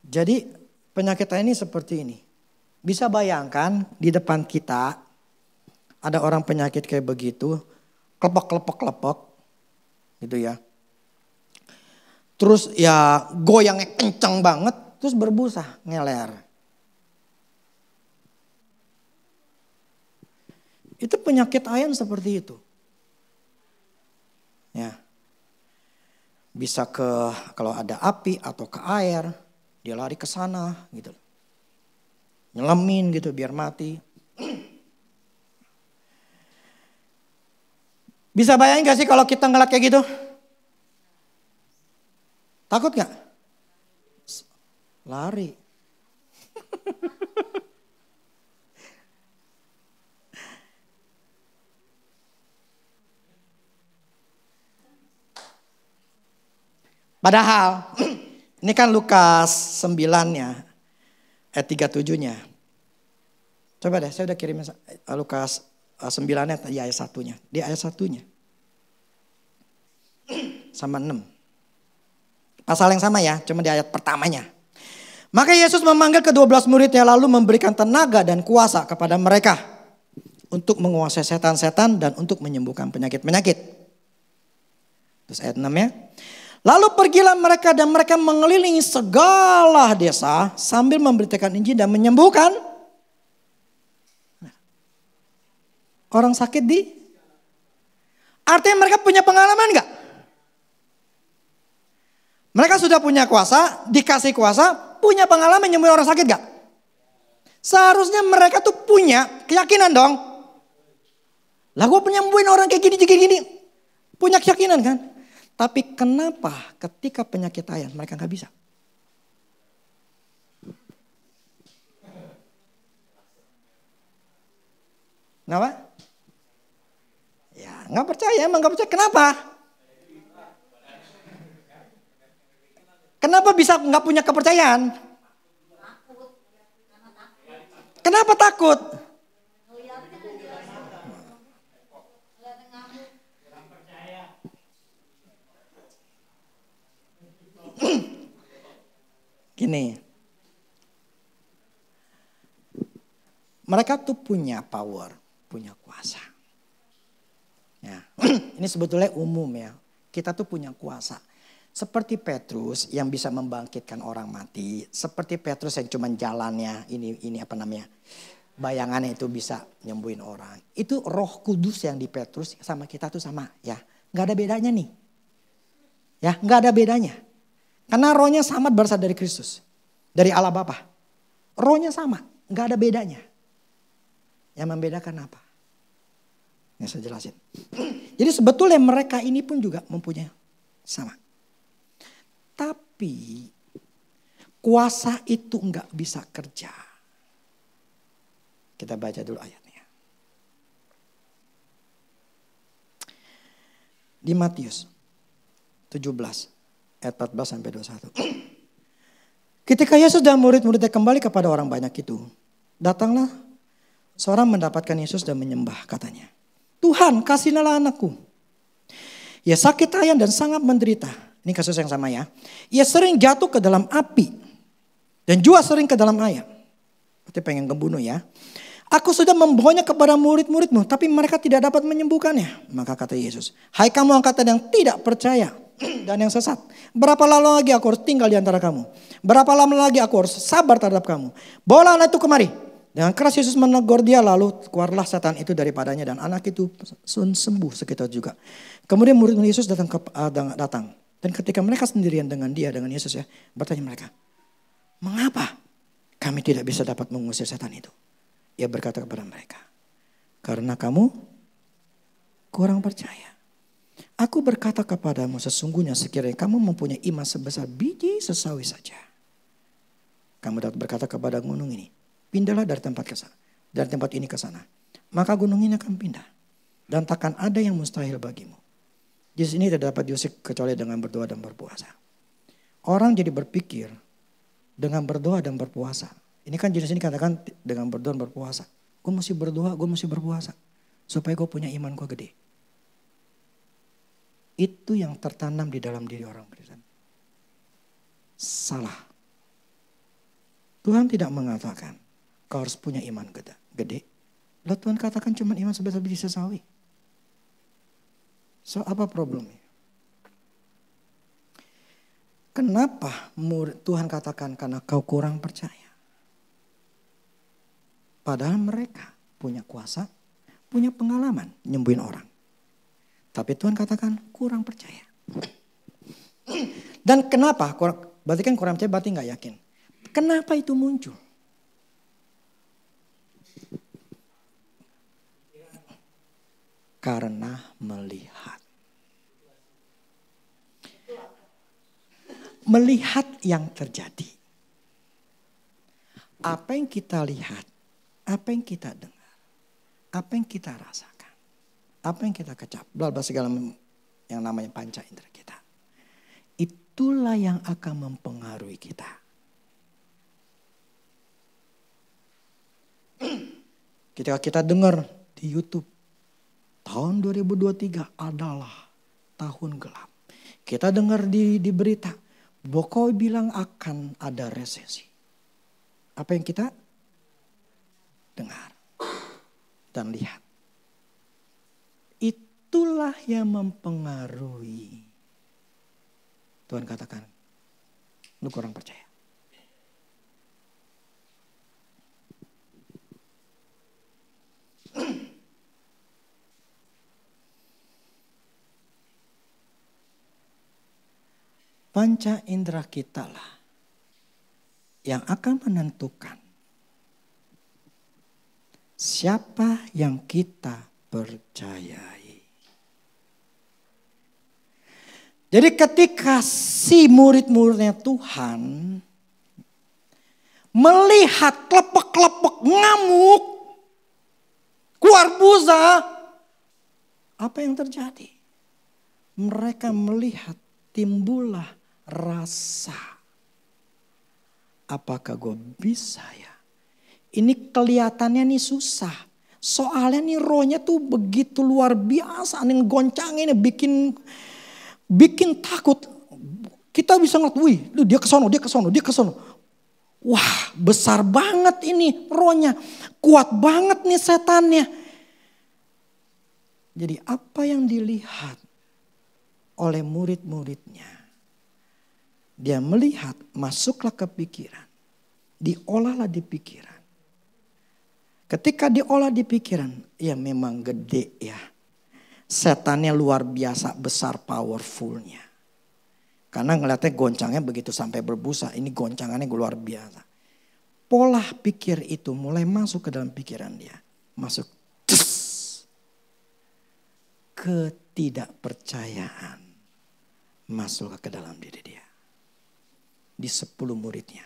Jadi penyakit ayan ini seperti ini. Bisa bayangkan di depan kita ada orang penyakit kayak begitu, klepek gitu ya. Terus ya goyangnya kencang banget. terus berbusa, ngeler. Itu penyakit ayan seperti itu. Ya. Bisa kalau ada api atau ke air, dia lari ke sana gitu. Nyelemin gitu biar mati. Bisa bayangin gak sih kalau kita ngeliat kayak gitu? Takut gak? Lari. Padahal ini kan Lukas 9-nya, ayat 37-nya. Coba deh, saya udah kirim Lukas 9-nya di ayat 1-nya. Di ayat 1-nya. Sama 6. Pasal yang sama ya, cuma di ayat pertamanya. Maka Yesus memanggil ke-12 muridnya lalu memberikan tenaga dan kuasa kepada mereka. Untuk menguasai setan-setan dan untuk menyembuhkan penyakit-penyakit. Terus ayat 6-nya. Lalu pergilah mereka dan mereka mengelilingi segala desa sambil memberitakan Injil dan menyembuhkan orang sakit artinya mereka punya pengalaman enggak? Mereka sudah punya kuasa, dikasih kuasa, punya pengalaman nyembuhin orang sakit enggak? Seharusnya mereka tuh punya keyakinan dong. Lah gue penyembuhin orang kayak gini. Punya keyakinan kan? Tapi kenapa ketika penyakit ayan mereka gak bisa? Kenapa? Ya gak percaya, emang gak percaya. Kenapa? Kenapa bisa gak punya kepercayaan? Kenapa takut? Gini, mereka tuh punya power, punya kuasa. Ya, ini sebetulnya umum ya. Kita tuh punya kuasa. Seperti Petrus yang bisa membangkitkan orang mati, seperti Petrus yang cuma jalannya ini apa namanya? Bayangannya itu bisa nyembuhin orang. Itu Roh Kudus yang di Petrus sama kita tuh sama ya. Nggak ada bedanya nih. Ya, nggak ada bedanya. Karena rohnya sama berasal dari Kristus. Dari Allah Bapa. Rohnya sama. Gak ada bedanya. Yang membedakan apa? Yang saya jelasin. Jadi sebetulnya mereka ini pun juga mempunyai sama. Tapi kuasa itu gak bisa kerja. Kita baca dulu ayatnya. Di Matius 17. Ayat 14 sampai 21. Ketika Yesus dan murid-muridnya kembali kepada orang banyak itu. Datanglah seorang mendapatkan Yesus dan menyembah katanya. Tuhan kasihlah anakku. Ia sakit ayan dan sangat menderita. Ini kasus yang sama ya. Ia sering jatuh ke dalam api. Dan juga sering ke dalam air. Berarti pengen membunuh ya. Aku sudah membawanya kepada murid-muridmu. Tapi mereka tidak dapat menyembuhkannya. Maka kata Yesus. Hai kamu angkatan yang tidak percaya. Dan yang sesat. Berapa lama lagi aku harus tinggal di antara kamu? Berapa lama lagi aku harus sabar terhadap kamu? Bawalah anak itu kemari. Dengan keras Yesus menegur dia lalu keluarlah setan itu daripadanya. Dan anak itu sembuh sekitar juga. Kemudian murid Yesus datang. Dan ketika mereka sendirian dengan Yesus ya. Bertanya mereka. Mengapa kami tidak bisa dapat mengusir setan itu? Ia berkata kepada mereka. Karena kamu kurang percaya. Aku berkata kepadamu sesungguhnya sekiranya kamu mempunyai iman sebesar biji sesawi saja. Kamu dapat berkata kepada gunung ini. Pindahlah dari tempat ke sana. Dari tempat ini ke sana. Maka gunung ini akan pindah. Dan takkan ada yang mustahil bagimu. Di sini tidak dapat diusir kecuali dengan berdoa dan berpuasa. Orang jadi berpikir dengan berdoa dan berpuasa. Ini kan jenis ini katakan dengan berdoa dan berpuasa. Gue mesti berdoa, gue mesti berpuasa. Supaya gue punya iman gue gede. Itu yang tertanam di dalam diri orang Kristen. Salah. Tuhan tidak mengatakan kau harus punya iman gede. Lalu Tuhan katakan cuma iman sebesar biji sesawi. So apa problemnya? Kenapa Tuhan katakan karena kau kurang percaya? Padahal mereka punya kuasa, punya pengalaman nyembuhin orang. Tapi Tuhan katakan kurang percaya. Dan kenapa? Berarti kan kurang percaya, berarti gak yakin. Kenapa itu muncul? Karena melihat. Melihat yang terjadi. Apa yang kita lihat, apa yang kita dengar, apa yang kita rasakan, apa yang kita kecap, bla-bla segala yang namanya panca indera kita. Itulah yang akan mempengaruhi kita. Ketika kita dengar di YouTube, tahun 2023 adalah tahun gelap. Kita dengar di berita, Jokowi bilang akan ada resesi. Apa yang kita dengar dan lihat. Itulah yang mempengaruhi. Tuhan katakan, lu kurang percaya. Panca indera kita lah yang akan menentukan siapa yang kita percayai. Jadi ketika si murid-muridnya Tuhan melihat klepek-klepek ngamuk, keluar busa, apa yang terjadi? Mereka melihat timbullah rasa, apakah gue bisa ya? Ini kelihatannya nih susah. Soalnya nih rohnya tuh begitu luar biasa. Nih goncangnya bikin takut. Kita bisa ngeliat, wih dia kesono. Wah besar banget ini rohnya. Kuat banget nih setannya. Jadi apa yang dilihat oleh murid-muridnya. Dia melihat, masuklah ke pikiran. Diolahlah di pikiran. Ketika diolah di pikiran, ya memang gede ya. Setannya luar biasa, besar, powerfulnya. Karena ngeliatnya goncangnya begitu sampai berbusa, ini goncangannya luar biasa. Pola pikir itu mulai masuk ke dalam pikiran dia. Masuk. Ketidakpercayaan masuk ke dalam diri dia. Di 10 muridnya.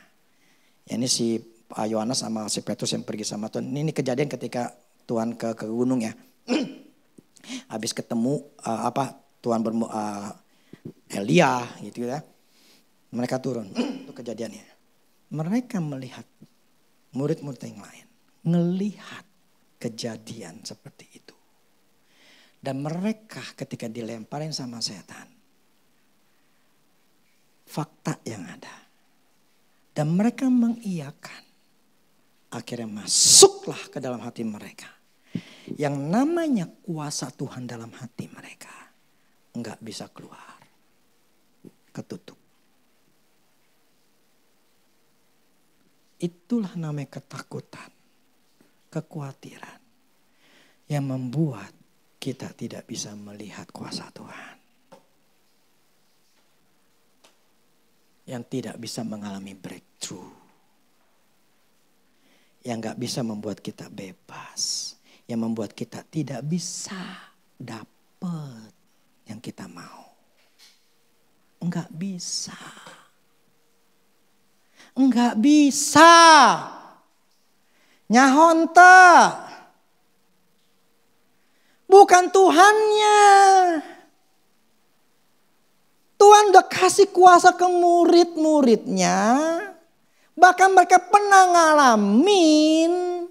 Ya, ini si Yohanes sama si Petrus yang pergi sama Tuhan. Ini kejadian ketika Tuhan ke gunung ya. Habis ketemu Tuhan Elia gitu ya. Mereka turun. Itu kejadiannya. Mereka melihat murid-murid yang lain. Ngelihat kejadian seperti itu. Dan mereka ketika dilemparin sama setan. Fakta yang ada. Dan mereka mengiyakan. Akhirnya masuklah ke dalam hati mereka. Yang namanya kuasa Tuhan dalam hati mereka. Enggak bisa keluar. Ketutup. Itulah namanya ketakutan. Kekhawatiran. Yang membuat kita tidak bisa melihat kuasa Tuhan. Yang tidak bisa mengalami breakthrough. Yang gak bisa membuat kita bebas. Yang membuat kita tidak bisa dapat yang kita mau. Enggak bisa. Enggak bisa. Nyahonta. Bukan Tuhannya. Tuhan udah kasih kuasa ke murid-muridnya. Bahkan mereka pernah ngalamin.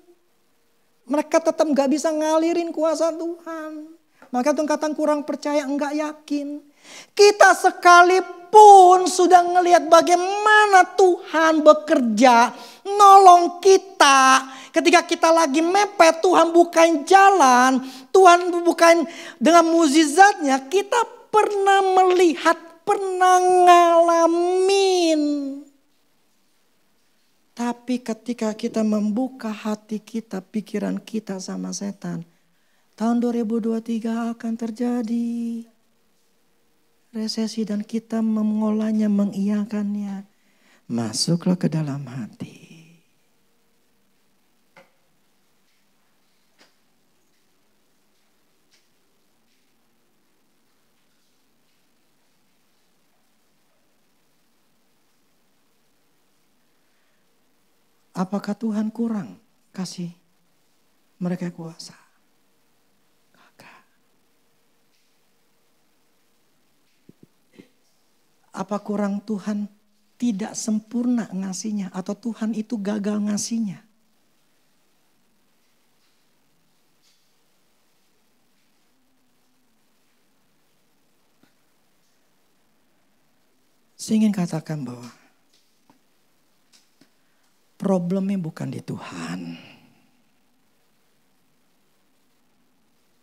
Mereka tetap gak bisa ngalirin kuasa Tuhan. Maka Tuhan katakan kurang percaya, enggak yakin. Kita sekalipun sudah ngelihat bagaimana Tuhan bekerja. Nolong kita. Ketika kita lagi mepet, Tuhan bukain jalan. Tuhan bukain dengan mukjizatnya. Kita pernah melihat, pernah ngalamin Amin. Tapi ketika kita membuka hati kita, pikiran kita sama setan, tahun 2023 akan terjadi resesi dan kita mengolahnya, mengiyakannya. Masuklah ke dalam hati. Apakah Tuhan kurang kasih mereka kuasa? Kagak. Apa kurang Tuhan tidak sempurna ngasihnya atau Tuhan itu gagal ngasihnya? Saya ingin katakan bahwa problemnya bukan di Tuhan.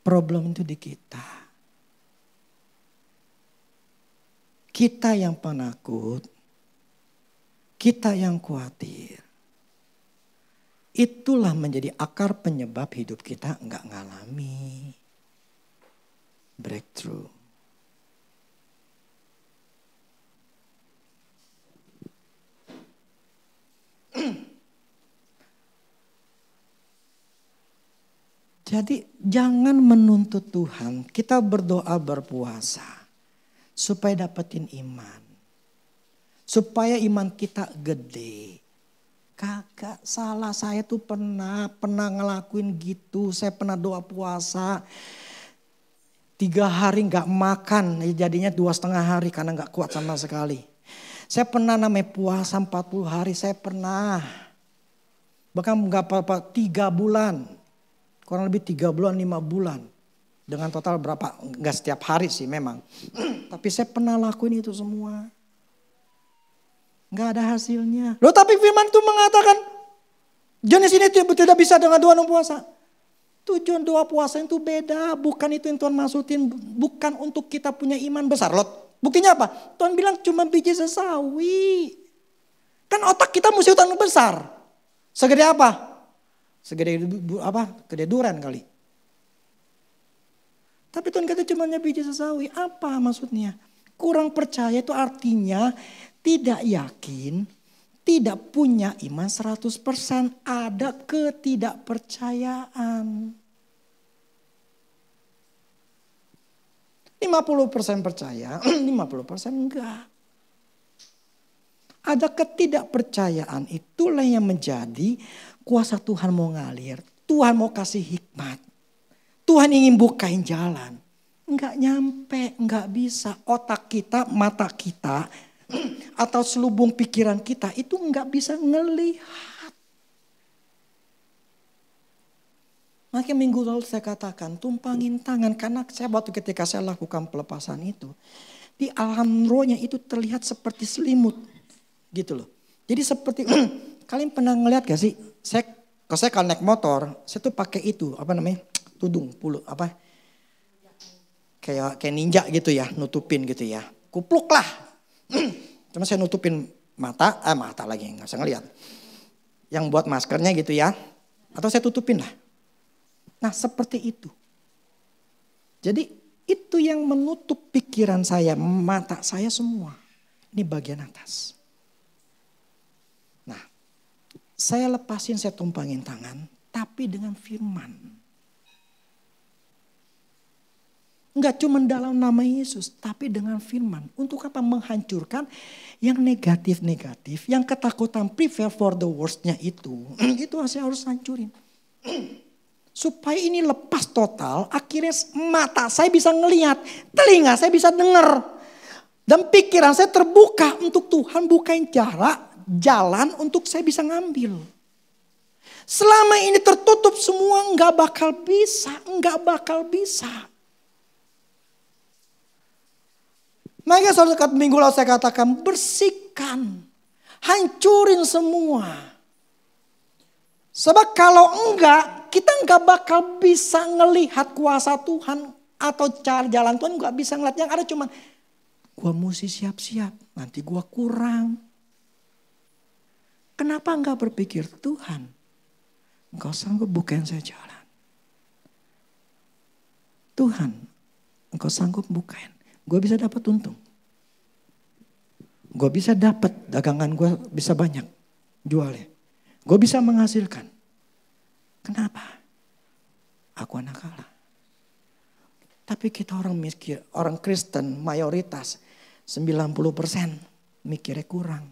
Problem itu di kita. Kita yang penakut, kita yang khawatir. Itulah menjadi akar penyebab hidup kita enggak ngalami breakthrough. Jadi jangan menuntut Tuhan, kita berdoa berpuasa supaya dapetin iman. Supaya iman kita gede. Kagak salah, saya tuh pernah ngelakuin gitu. Saya pernah doa puasa 3 hari gak makan, jadinya 2,5 hari karena gak kuat sama sekali. Saya pernah namanya puasa 40 hari, saya pernah. Bahkan gak apa-apa 3 bulan. Kurang lebih 3 bulan, 5 bulan. Dengan total berapa? Enggak setiap hari sih memang. Tapi saya pernah lakuin itu semua. Enggak ada hasilnya. Loh tapi firman itu mengatakan jenis ini tidak bisa dengan doa dan puasa. Tujuan doa puasa itu beda. Bukan itu yang Tuhan maksudin. Bukan untuk kita punya iman besar. Loh, buktinya apa? Tuhan bilang cuma biji sesawi. Kan otak kita mesti utang besar. Segede apa? Segede apa? Gede durian kali. Tapi Tuhan kata cuma biji sesawi. Apa maksudnya? Kurang percaya itu artinya tidak yakin, tidak punya iman 100%. Ada ketidakpercayaan. 50% percaya, 50% enggak. Ada ketidakpercayaan, itulah yang menjadi kuasa Tuhan mau ngalir. Tuhan mau kasih hikmat. Tuhan ingin bukain jalan. Enggak nyampe, enggak bisa. Otak kita, mata kita, atau selubung pikiran kita itu enggak bisa ngelihat. Makanya minggu lalu saya katakan tumpangin tangan. Karena saya waktu ketika saya lakukan pelepasan itu. Di alam rohnya itu terlihat seperti selimut. Gitu loh. Jadi seperti kalian pernah ngeliat gak sih? Kalau saya kalau naik motor, saya tuh pakai itu apa namanya? Tudung, pulu apa? Kayak ninja gitu ya, nutupin gitu ya. Kupluk lah. Cuma saya nutupin mata lagi nggak usah ngeliat. Yang buat maskernya gitu ya. Atau saya tutupin lah. Nah seperti itu. Jadi itu yang menutup pikiran saya, mata saya semua. Ini bagian atas. Nah, saya lepasin, saya tumpangin tangan, tapi dengan firman. Enggak cuma dalam nama Yesus, tapi dengan firman. Untuk apa? Menghancurkan yang negatif-negatif, yang ketakutan prepare for the worst-nya itu. Itu saya harus hancurin. Supaya ini lepas total, akhirnya mata saya bisa ngelihat, telinga saya bisa dengar. Dan pikiran saya terbuka untuk Tuhan bukain jalan untuk saya bisa ngambil. Selama ini tertutup semua enggak bakal bisa. Makanya saudara minggu lalu saya katakan bersihkan, hancurin semua. Sebab kalau enggak, kita enggak bakal bisa ngelihat kuasa Tuhan atau cara jalan Tuhan enggak bisa ngelihat. Yang ada cuma Gue mesti siap-siap, nanti gue kurang. Kenapa enggak berpikir, Tuhan, Engkau sanggup bukain saya jalan. Tuhan, Engkau sanggup bukain. Gue bisa dapat untung. Gue bisa dapat dagangan gue bisa banyak jualnya. Gue bisa menghasilkan. Kenapa? Aku anak Allah. Tapi kita orang mikir, orang Kristen mayoritas 90% mikirnya kurang.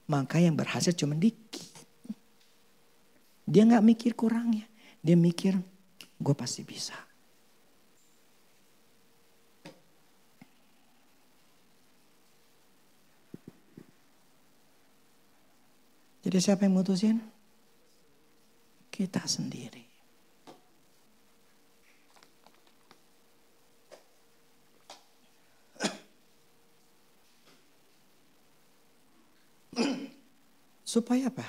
Maka yang berhasil cuma dikit. Dia gak mikir kurangnya. Dia mikir gue pasti bisa. Jadi siapa yang mutusin? Kita sendiri. Supaya apa?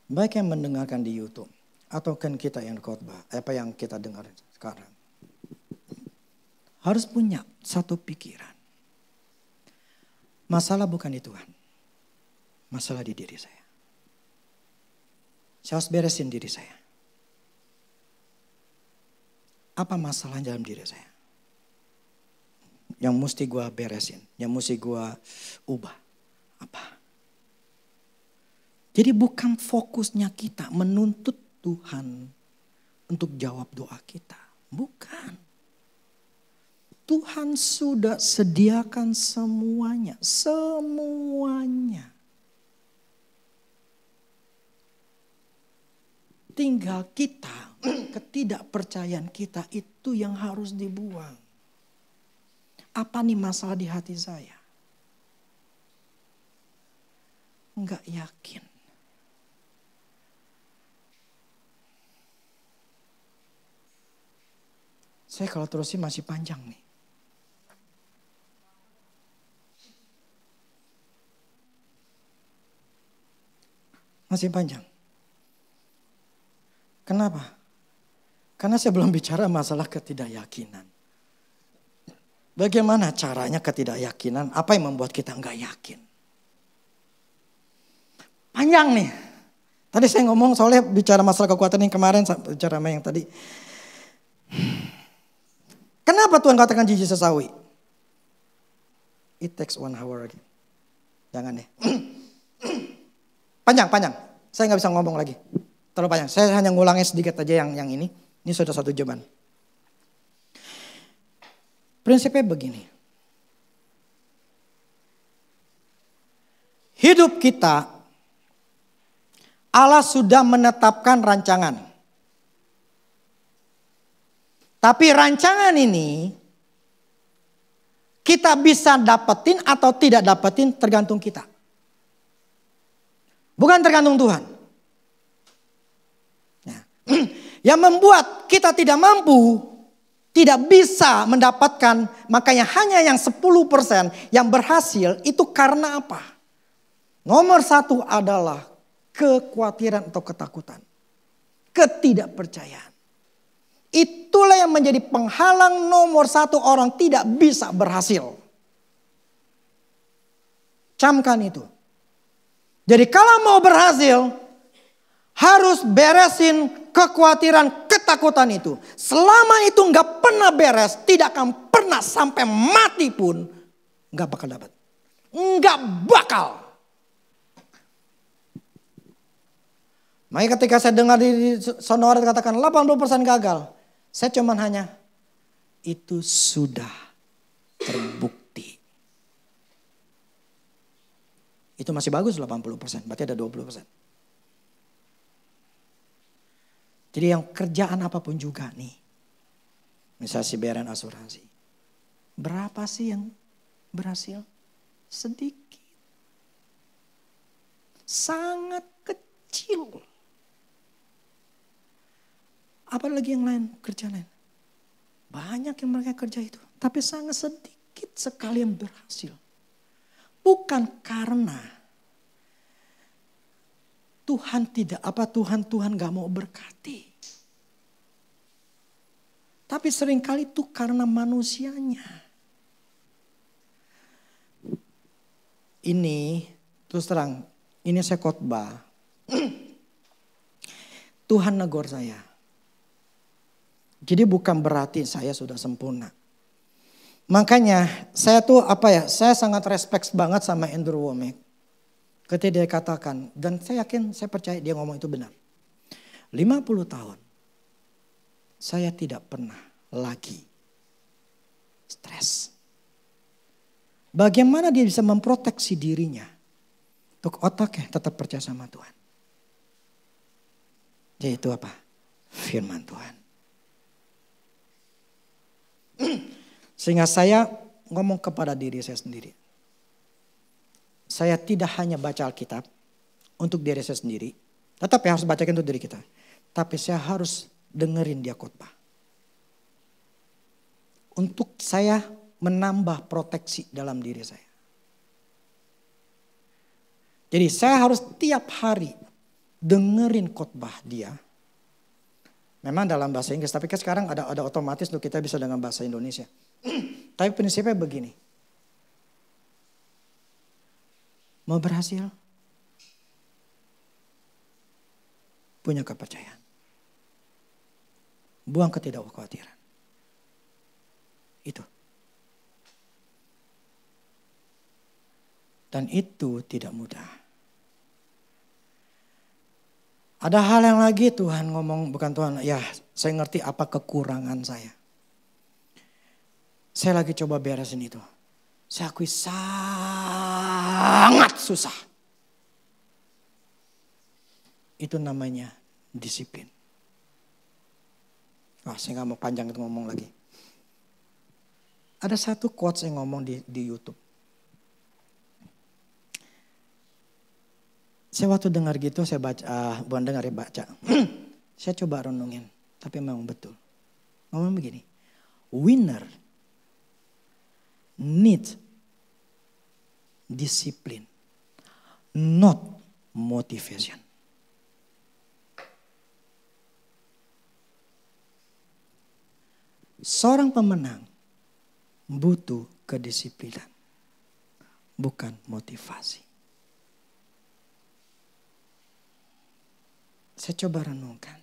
Baik yang mendengarkan di YouTube atau kan kita yang khotbah, apa yang kita dengar sekarang. Harus punya satu pikiran. Masalah bukan di Tuhan. Masalah di diri saya. Saya harus beresin diri saya. Apa masalah dalam diri saya? Yang mesti gue beresin, yang mesti gue ubah. Apa? Jadi bukan fokusnya kita menuntut Tuhan untuk jawab doa kita. Bukan. Tuhan sudah sediakan semuanya. Semuanya. Tinggal kita, ketidakpercayaan kita itu yang harus dibuang. Apa nih masalah di hati saya? Enggak yakin. Saya kalau terusin masih panjang nih. Masih panjang. Kenapa? Karena saya belum bicara masalah ketidakyakinan. Bagaimana caranya ketidakyakinan? Apa yang membuat kita enggak yakin? Panjang nih. Tadi saya ngomong soalnya bicara masalah kekuatan yang kemarin, bicara sama yang tadi. Kenapa Tuhan katakan jijik sesawi? It takes 1 hour lagi. Jangan deh. Panjang. Saya nggak bisa ngomong lagi. Terlalu panjang. Saya hanya ngulangnya sedikit aja yang ini. Ini sudah satu jaman. Prinsipnya begini. Hidup kita, Allah sudah menetapkan rancangan. Tapi rancangan ini kita bisa dapetin atau tidak dapetin tergantung kita. Bukan tergantung Tuhan. Nah, yang membuat kita tidak mampu, tidak bisa mendapatkan, makanya hanya yang 10% yang berhasil itu karena apa? Nomor 1 adalah kekhawatiran atau ketakutan. Ketidakpercayaan. Itulah yang menjadi penghalang nomor 1 orang tidak bisa berhasil. Camkan itu. Jadi kalau mau berhasil, harus beresin kekhawatiran, ketakutan itu. Selama itu nggak pernah beres, tidak akan pernah sampai mati pun nggak bakal dapat. Nggak bakal. Makanya ketika saya dengar di sonora katakan 80% gagal. Saya cuman hanya, itu sudah terbukti. Itu masih bagus 80%, berarti ada 20%. Jadi yang kerjaan apapun juga nih. Misalnya si Beren asuransi. Berapa sih yang berhasil? Sedikit. Sangat kecil. Apalagi yang lain, kerja lain. Banyak yang mereka kerja itu. Tapi sangat sedikit sekali yang berhasil. Bukan karena Tuhan Tuhan gak mau berkati. Tapi seringkali itu karena manusianya. ini terus terang, ini saya khotbah. Tuhan negor saya. Jadi bukan berarti saya sudah sempurna. Makanya saya tuh saya sangat respect banget sama Andrew Wommack. Ketika dia katakan, dan saya yakin, saya percaya dia ngomong itu benar. 50 tahun, saya tidak pernah lagi stres. Bagaimana dia bisa memproteksi dirinya untuk otaknya tetap percaya sama Tuhan. Yaitu apa? Firman Tuhan. Sehingga saya ngomong kepada diri saya sendiri. Saya tidak hanya baca Alkitab untuk diri saya sendiri. Tetapi harus bacakan untuk diri kita. Tapi saya harus dengerin dia khotbah. Untuk saya menambah proteksi dalam diri saya. Jadi saya harus tiap hari dengerin khotbah dia. Memang dalam bahasa Inggris, tapi kan sekarang ada otomatis untuk kita bisa dengan bahasa Indonesia. Tapi prinsipnya begini. Mau berhasil? Punya kepercayaan. Buang ketidakkhawatiran. Itu. Dan itu tidak mudah. Ada hal yang lagi Tuhan ngomong, bukan Tuhan, ya saya ngerti apa kekurangan saya. Saya lagi coba beresin itu. Saya akui sangat susah. Itu namanya disiplin. Saya gak mau panjang itu ngomong lagi. Ada satu quotes yang ngomong di YouTube. Saya waktu dengar gitu, saya baca, bukan dengar ya baca. Saya coba renungin, tapi memang betul. Ngomong begini, winner need discipline, not motivation. Seorang pemenang butuh kedisiplinan, bukan motivasi. Saya coba renungkan.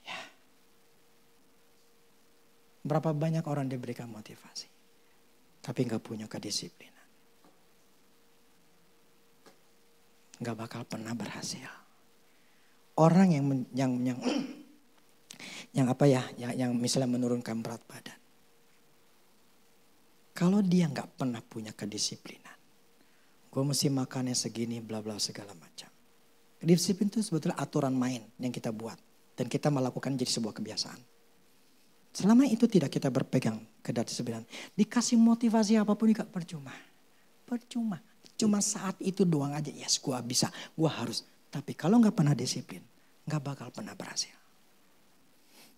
Ya. Berapa banyak orang diberikan motivasi. Tapi gak punya kedisiplinan. Gak bakal pernah berhasil. Orang yang misalnya menurunkan berat badan. Kalau dia gak pernah punya kedisiplinan. Gue mesti makannya segini, bla bla segala macam. Disiplin itu sebetulnya aturan main yang kita buat. Dan kita melakukan jadi sebuah kebiasaan. Selama itu tidak kita berpegang ke disiplin. Dikasih motivasi apapun juga percuma. Percuma. Cuma saat itu doang aja. Yes, gue bisa, gue harus. Tapi kalau gak pernah disiplin, gak bakal pernah berhasil.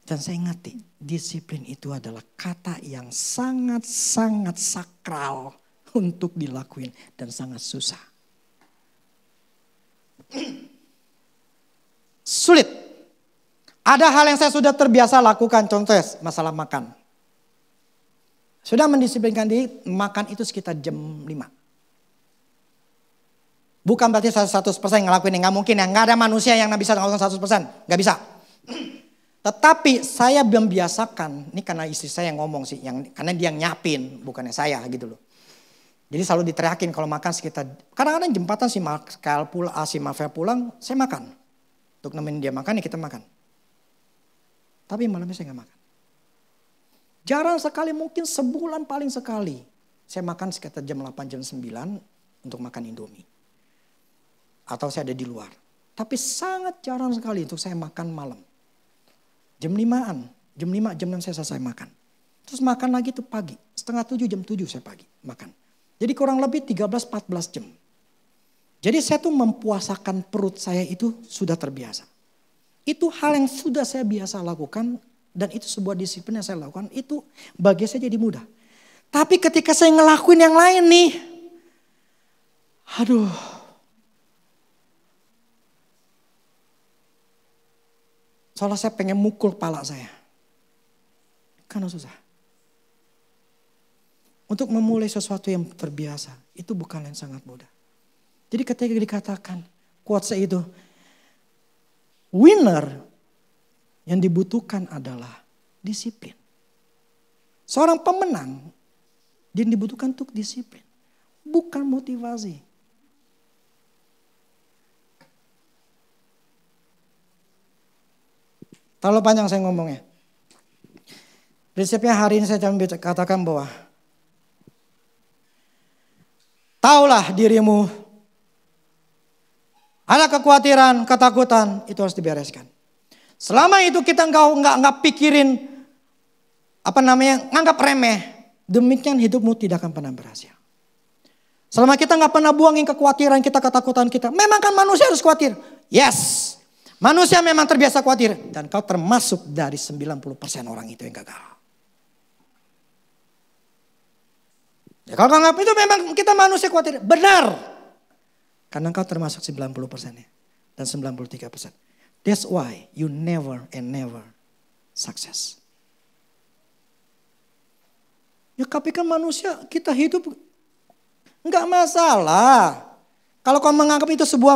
Dan saya ngerti, disiplin itu adalah kata yang sangat-sangat sakral untuk dilakuin. Dan sangat susah. Sulit. Ada hal yang saya sudah terbiasa lakukan, contohnya masalah makan. Sudah mendisiplinkan diri, makan itu sekitar jam 5. Bukan berarti 100% ngelakuin, nggak mungkin ya. Nggak ada manusia yang bisa ngelakuin 100%, nggak bisa. Tetapi saya membiasakan, ini karena istri saya yang ngomong sih, karena dia yang nyapin, bukannya saya gitu loh. Jadi selalu diteriakin kalau makan sekitar, kadang-kadang jembatan si Mafia pulang, saya makan. Untuk nemenin dia makan ya kita makan. Tapi malamnya saya gak makan. Jarang sekali, mungkin sebulan paling sekali. Saya makan sekitar jam 8, jam 9 untuk makan Indomie. Atau saya ada di luar. Tapi sangat jarang sekali untuk saya makan malam. Jam 5-an, jam 5, jam 6 saya selesai makan. Terus makan lagi tuh pagi, setengah 7, jam 7 saya pagi makan. Jadi kurang lebih 13-14 jam. Jadi saya tuh mempuasakan perut saya itu sudah terbiasa. Itu hal yang sudah saya biasa lakukan. Dan itu sebuah disiplin yang saya lakukan. Itu bagi saya jadi mudah. Tapi ketika saya ngelakuin yang lain nih. Aduh. Soalnya saya pengen mukul kepala saya. Karena susah. Untuk memulai sesuatu yang terbiasa. Itu bukan yang sangat mudah. Jadi ketika dikatakan quotes itu, winner yang dibutuhkan adalah disiplin. Seorang pemenang yang dibutuhkan untuk disiplin, bukan motivasi. Terlalu panjang saya ngomongnya. Prinsipnya hari ini saya cuma katakan bahwa taulah dirimu, ada kekhawatiran, ketakutan, itu harus dibereskan. Selama itu kita nggak pikirin nganggap remeh, demikian hidupmu tidak akan pernah berhasil. Selama kita nggak pernah buangin kekhawatiran kita, ketakutan kita, memang kan manusia harus khawatir. Yes, manusia memang terbiasa khawatir, dan kau termasuk dari 90% orang itu yang gagal. Ya, kalau nganggap itu memang kita manusia khawatir, benar. Karena kau termasuk 90%-nya dan 93%. That's why you never and never success. Ya tapi kan manusia kita hidup enggak masalah. Kalau kau menganggap itu sebuah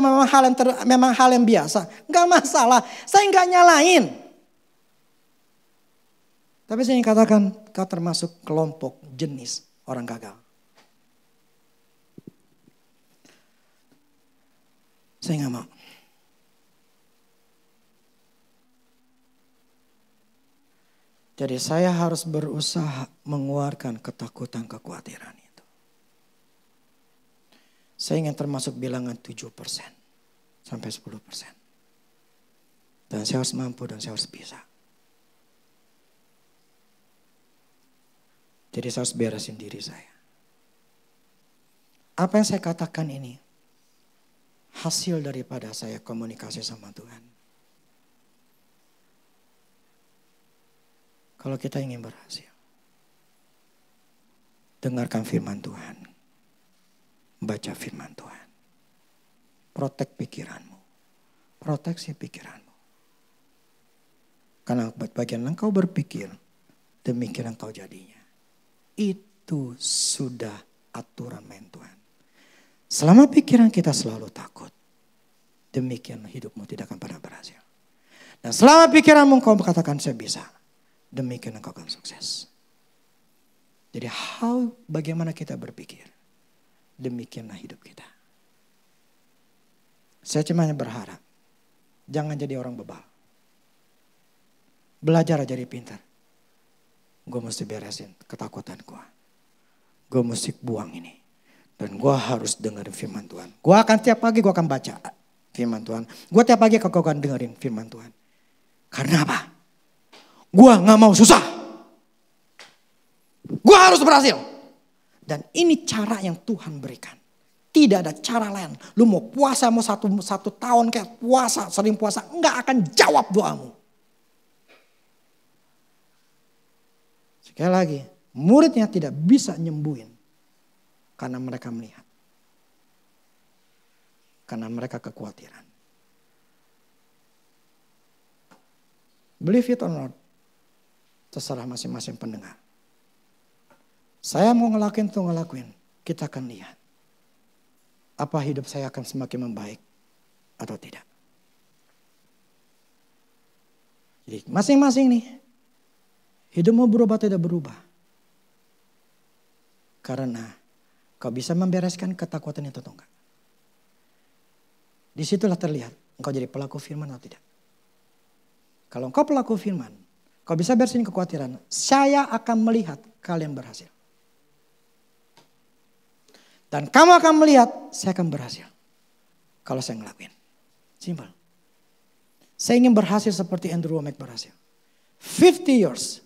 memang hal yang biasa, enggak masalah. Saya enggak nyalain. Tapi saya ingin katakan kau termasuk kelompok jenis orang gagal. Saya enggak mau. Jadi saya harus berusaha mengeluarkan ketakutan, kekhawatiran itu. Saya ingin termasuk bilangan 7% sampai 10%. Dan saya harus mampu dan saya harus bisa. Jadi saya harus beresin diri saya. Apa yang saya katakan ini hasil daripada saya komunikasi sama Tuhan. Kalau kita ingin berhasil, dengarkan firman Tuhan. Baca firman Tuhan. Protek pikiranmu. Proteksi pikiranmu. Karena bagian engkau berpikir, demikian engkau jadinya. Itu sudah aturan main Tuhan. Selama pikiran kita selalu takut, demikian hidupmu tidak akan pernah berhasil. Dan selama pikiranmu engkau katakan saya bisa, demikian engkau akan sukses. Jadi bagaimana kita berpikir, demikianlah hidup kita. Saya cuma berharap, jangan jadi orang bebal. Belajar jadi pintar. Gue mesti beresin ketakutan gue. Gue mesti buang ini. Dan gue harus dengerin firman Tuhan. Gue akan tiap pagi gue akan baca firman Tuhan. Gue tiap pagi gue akan dengerin firman Tuhan. Karena apa? Gua gak mau susah. Gua harus berhasil. Dan ini cara yang Tuhan berikan. Tidak ada cara lain. Lu mau puasa mau satu tahun kayak puasa, sering puasa. Enggak akan jawab doamu. Sekali lagi. Muridnya tidak bisa nyembuhin. Karena mereka melihat. Karena mereka kekhawatiran. Believe it or not. Terserah masing-masing pendengar. Saya mau ngelakuin tuh ngelakuin. Kita akan lihat. Apa hidup saya akan semakin membaik atau tidak. Jadi masing-masing nih. Hidup mau berubah atau tidak berubah. Karena kau bisa membereskan ketakutan itu atau enggak. Disitulah terlihat. Engkau jadi pelaku firman atau tidak. Kalau engkau pelaku firman. Kau bisa beresin kekhawatiran. Saya akan melihat kalian berhasil. Dan kamu akan melihat saya akan berhasil. Kalau saya ngelakuin. Simple. Saya ingin berhasil seperti Andrew Wommack berhasil. 50 years.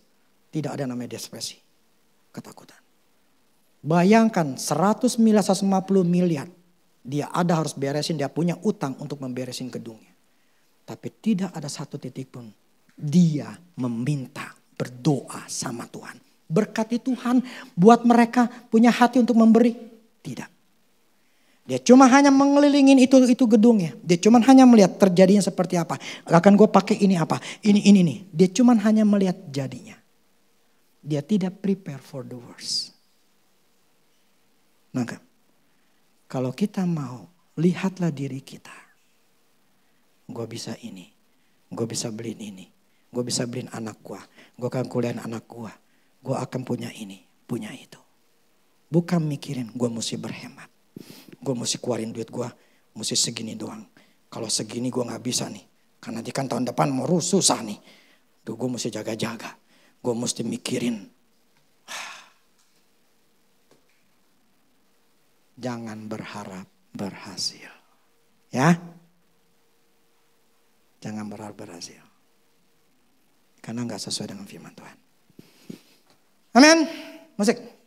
Tidak ada namanya depresi. Ketakutan. Bayangkan 100 miliar, 150 miliar. Dia ada harus beresin. Dia punya utang untuk memberesin gedungnya. Tapi tidak ada satu titik pun. Dia meminta berdoa sama Tuhan. Berkati Tuhan buat mereka punya hati untuk memberi. Tidak. Dia cuma hanya mengelilingin itu gedungnya. Dia cuma hanya melihat terjadinya seperti apa. Akan gue pakai ini apa. Ini. Dia cuma hanya melihat jadinya. Dia tidak prepare for the worst. Maka kalau kita mau lihatlah diri kita. Gue bisa ini, gue bisa beliin ini, gue bisa beliin anak gue akan kuliahin anak gue akan punya ini, punya itu. Bukan mikirin gue mesti berhemat, gue mesti keluarin duit gue, mesti segini doang. Kalau segini gue gak bisa nih, karena nanti kan tahun depan mau susah nih. Duh, gue mesti jaga-jaga, gue mesti mikirin. Jangan berharap berhasil. Ya, jangan berharap berhasil. Karena gak sesuai dengan firman Tuhan. Amin. Musik.